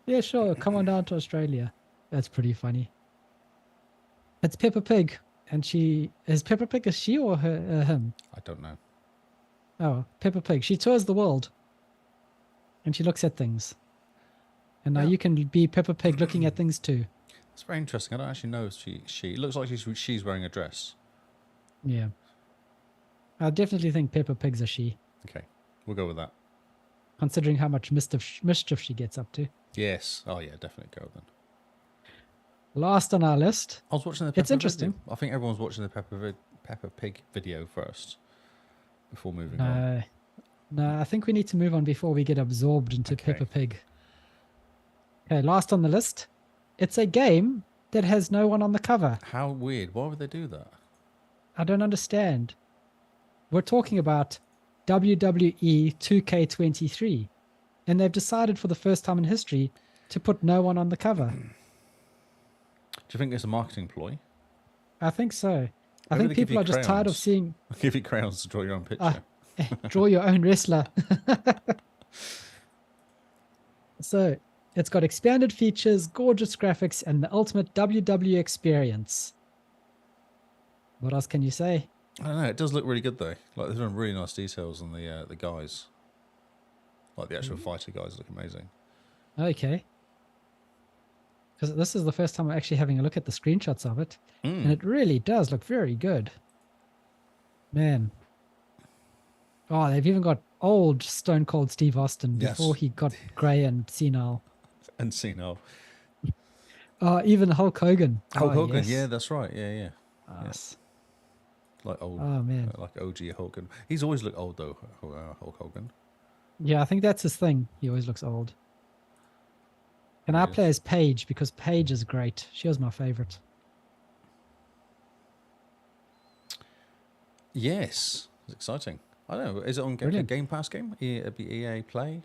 Yeah, sure. Come on down to Australia. That's pretty funny. It's Peppa Pig, and is Peppa Pig a she or him? I don't know. Oh, Peppa Pig. She tours the world, and she looks at things. And now Yeah. you can be Peppa Pig looking at things too. It's very interesting. I don't actually know if she. It looks like she's wearing a dress. Yeah. I definitely think Peppa Pig's a she, Okay, we'll go with that. considering how much mischief she gets up to. Yes. Oh yeah, definitely go then. Last on our list. I was watching the Peppa It's interesting. Video. I think everyone's watching the Peppa Pig video first before moving on. No, I think we need to move on before we get absorbed into Okay. Peppa Pig. Okay, last on the list. It's a game that has no one on the cover. How weird. Why would they do that? I don't understand. We're talking about WWE 2K23, and they've decided for the first time in history to put no one on the cover. Do you think it's a marketing ploy? I think so. I Maybe think they give people you are just tired of crayons. seeing Give you crayons to draw your own picture. draw your own wrestler. So it's got expanded features, gorgeous graphics, and the ultimate WWE experience. What else can you say? I don't know. It does look really good though. Like there's some really nice details on the guys. Like the actual fighter guys look amazing. Okay. Because this is the first time I'm actually having a look at the screenshots of it. And it really does look very good. Man. Oh, they've even got old Stone Cold Steve Austin Yes. before he got grey and senile. And Cena. Even Hulk Hogan. Hulk Oh, Hogan. yes. Yeah, that's right. Yeah. Yes. Like old. Oh, man. Like OG Hogan. He's always looked old though. Hulk Hogan. Yeah, I think that's his thing. He always looks old. And I Yes. play as Paige because Paige is great. She was my favorite. Yes, it's exciting. I don't know. Is it on Brilliant. Game Pass game? It'd be EA Play.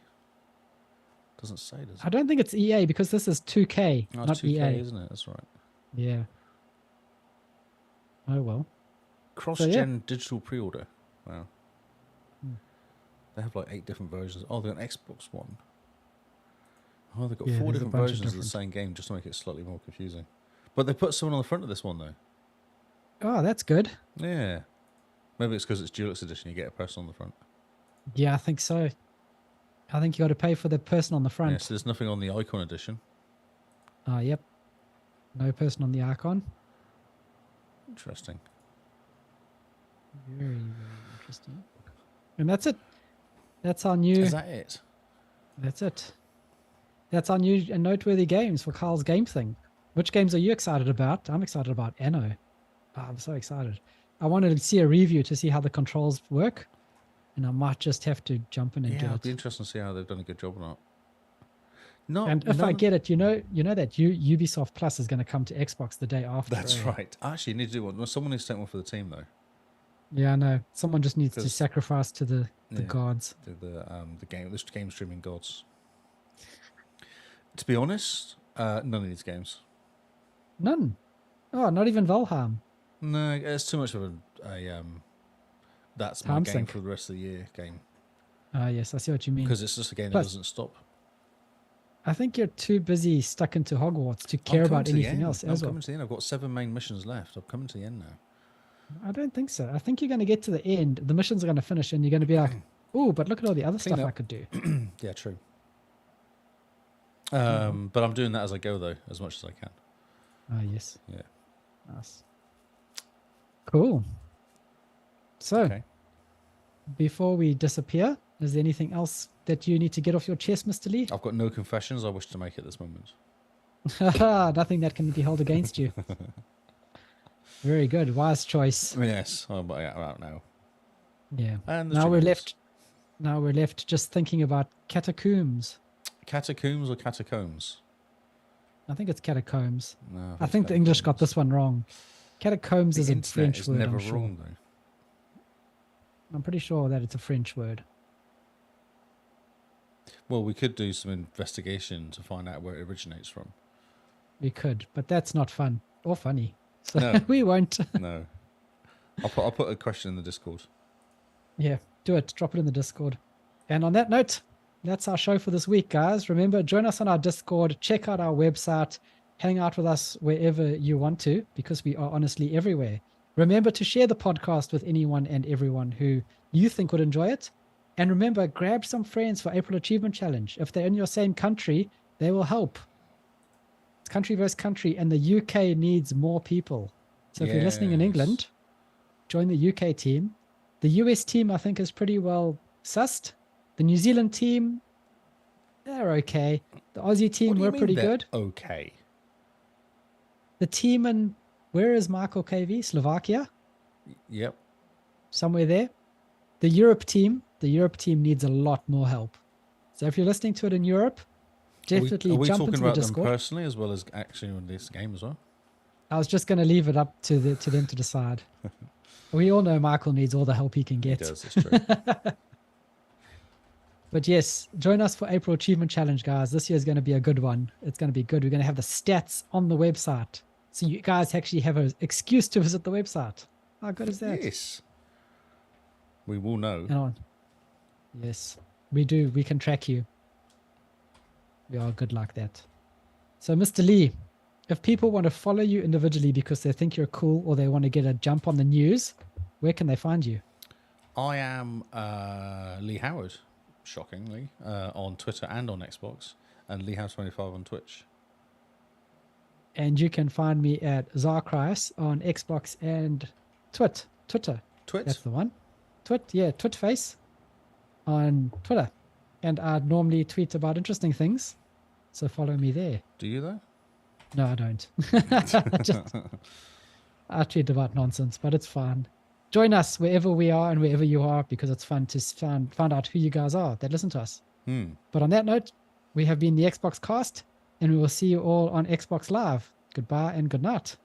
Doesn't say, does it? I don't think it's EA because this is 2K, Oh, not it's 2K, EA. isn't it? That's right. Yeah. Oh, well. Cross-gen digital pre-order. Wow. Hmm. They have like 8 different versions. Oh, they've got an Xbox One. Oh, they've got Yeah, 4 there's a different bunch of versions of the different- same game just to make it slightly more confusing. But they put someone on the front of this one though. Oh, that's good. Yeah. Maybe it's because it's Deluxe Edition. You get a person on the front. Yeah, I think so. I think you got to pay for the person on the front. Yeah, so there's nothing on the Icon Edition. Yep. No person on the icon. Interesting. Very, very interesting. And that's it. That's our new. Is that it? That's it. That's our new and noteworthy games for Carl's game thing. Which games are you excited about? I'm excited about Anno. Oh, I'm so excited. I wanted to see a review to see how the controls work, and I might just have to jump in and Yeah, get it'll be it. interesting to see how they've done a good job or not. No, And if I none- get it, you know that Ubisoft Plus is going to come to Xbox the day after. That's eh? right. I actually need to do one. Well, someone needs to take one for the team though. Yeah, I know. Someone just needs to 'Cause- sacrifice to the Yeah. gods. The game streaming gods. To be honest, none of these games. None. Oh, not even Valheim. No, it's too much of a that's my Time game sink. for the rest of the year game Ah, yes, I see what you mean. because it's just a game that Plus- doesn't stop. I think you're too busy stuck into Hogwarts to I'm care coming about to the anything end. else I'm as well. coming to the end. I've got 7 main missions left. I'm coming to the end now. I don't think so. I think you're going to get to the end. The missions are going to finish, and you're going to be like, "Oh, but look at all the other Clean stuff I up. could do." Yeah, true. But I'm doing that as I go though, as much as I can. Ah, yes. Yeah. Nice. Cool. So, Okay. before we disappear, is there anything else that you need to get off your chest, Mr. Lee? I've got no confessions I wish to make at this moment. Nothing that can be held against you. Very good. Wise choice. Yes, I'm out now. Yeah. And the Now we're chickens. left. Now we're left just thinking about catacombs. Catacombs or catacombs? I think it's catacombs. No, I think the English got this one wrong. Catacombs The is a internet French is word, never I'm sure. wrong, though. I'm pretty sure that it's a French word. Well, we could do some investigation to find out where it originates from. We could, but that's not fun or funny. So No. we won't. No. I'll put a question in the Discord. Yeah, do it. Drop it in the Discord. And on that note, that's our show for this week, guys. Remember, join us on our Discord, check out our website, hang out with us wherever you want to, because we are honestly everywhere. Remember to share the podcast with anyone and everyone who you think would enjoy it. And remember, grab some friends for April Achievement Challenge. If they're in your same country, they will help. It's country versus country, and the UK needs more people. So if you're listening in Yes. England, join the UK team. The US team, I think, is pretty well sussed. The New Zealand team, they're okay. The Aussie team, What do you we're mean pretty they're good. okay? The team in, where is Michael KV? Slovakia? Yep. Somewhere there. The Europe team needs a lot more help. So if you're listening to it in Europe, definitely Are we jump talking into the about them Discord. personally as well as actually on this game as well? I was just going to leave it up to them to decide. We all know Michael needs all the help he can He get. does, it's true. But yes, join us for April Achievement Challenge, guys. This year is going to be a good one. It's going to be good. We're going to have the stats on the website. So you guys actually have an excuse to visit the website. How good is that? Yes. We will know. And on. Yes, we do. We can track you. We are good like that. So, Mr. Lee, if people want to follow you individually because they think you're cool or they want to get a jump on the news, where can they find you? I am Lee Howard, shockingly, on Twitter and on Xbox, and LeeHouse25 on Twitch. And you can find me at Zarkreis on Xbox and Twitter. Twit? That's the one. Twitface on Twitter. And I normally tweet about interesting things. So follow me there. Do you, though? No, I don't. I tweet about nonsense, but it's fun. Join us wherever we are and wherever you are, because it's fun to find out who you guys are that listen to us. But on that note, we have been the Xbox Cast, and we will see you all on Xbox Live. Goodbye and good night.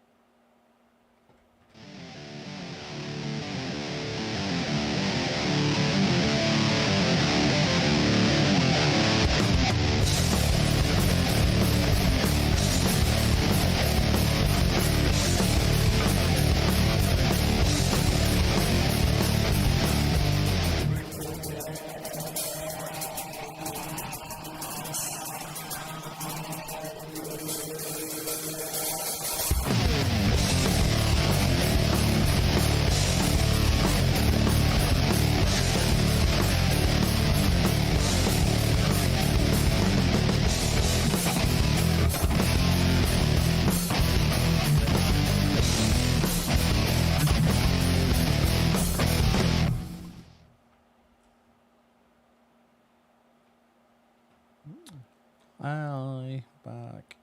Hi, back.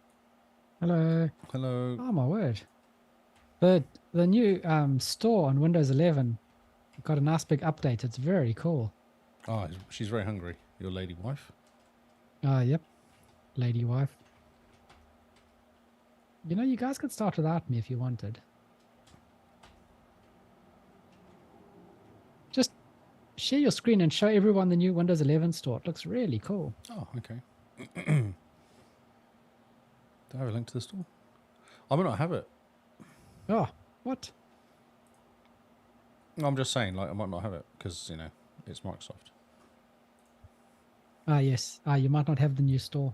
Hello. Hello. Oh my word. The new store on Windows 11 got a nice big update. It's very cool. Oh, she's very hungry. Your lady wife. Yep. Lady wife. You know, you guys could start without me if you wanted. Just share your screen and show everyone the new Windows 11 store. It looks really cool. Oh, okay. Do I have a link to the store? I might not have it. Oh, what? I'm just saying, like, I might not have it because, you know, it's Microsoft. Ah, yes. Ah, you might not have the new store.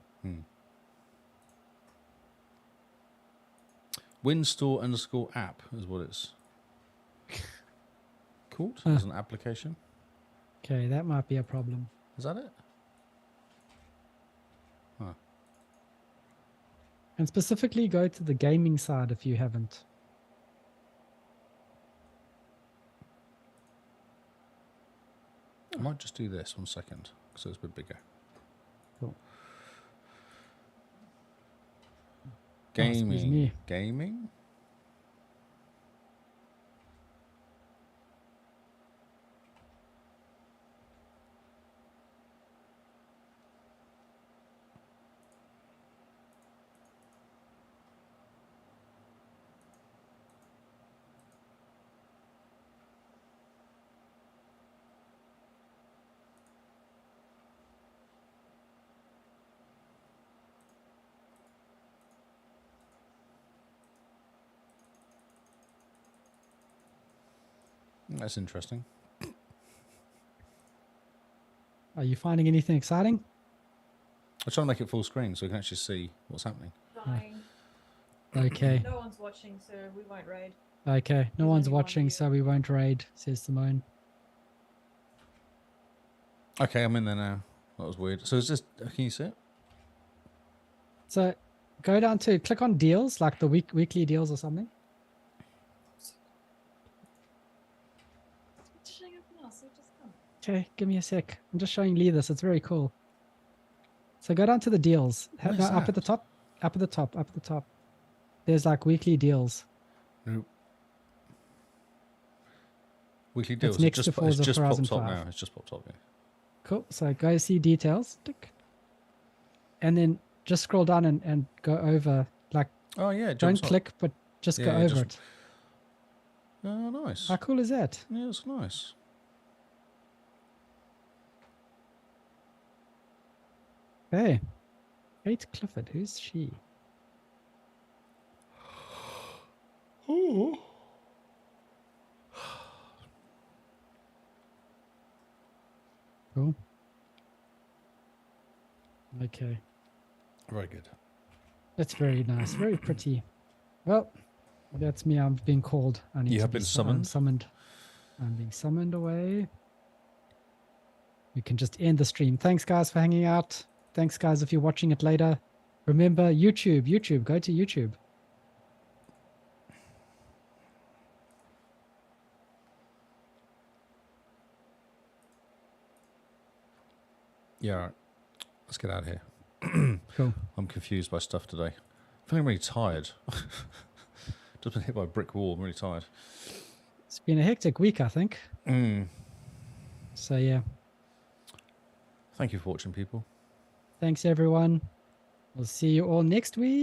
WinStore_app is what it's called as an application. Okay, that might be a problem. Is that it? Huh. And specifically go to the gaming side if you haven't. I might just do this 1 second because it's a bit bigger. Cool. Gaming. excuse me. Gaming? That's interesting. Are you finding anything exciting? I'm trying to make it full screen so we can actually see what's happening. Fine. Okay. No one's watching, so we won't raid. Okay. No There's one's only one watching, viewer. so we won't raid, says Simone. Okay, I'm in there now. That was weird. So is this? Can you see it? So go down to click on deals, like the weekly deals or something. Just showing everyone else, so just come. Okay, give me a sec. I'm just showing Lee this. It's very cool. So go down to the deals. Where's No, up at the that? top. Up at the top. Up at the top. There's like weekly deals. Nope. Weekly deals. next it to just, it's Forza just Horizon popped up 5. now. It's just popped up. Yeah. Cool. So go see details. Tick. And then just scroll down and go over. Like, Oh yeah. It don't jumps up. click, but just go Yeah, yeah, over just- it. Oh, nice. How cool is that? Yeah, it's nice. Hey. Kate Clifford. Who's she? Oh. Cool. Okay. Very good. That's very nice. Very pretty. Well, that's me. I'm being called. I need You to have be been I'm summoned? I'm being summoned away. We can just end the stream. Thanks, guys, for hanging out. Thanks, guys, if you're watching it later. Remember, YouTube. Go to YouTube. Yeah. All right. Let's get out of here. Cool. I'm confused by stuff today. I'm feeling really tired. Just been hit by a brick wall. I'm really tired. It's been a hectic week, I think. So, yeah. Thank you for watching, people. Thanks, everyone. We'll see you all next week.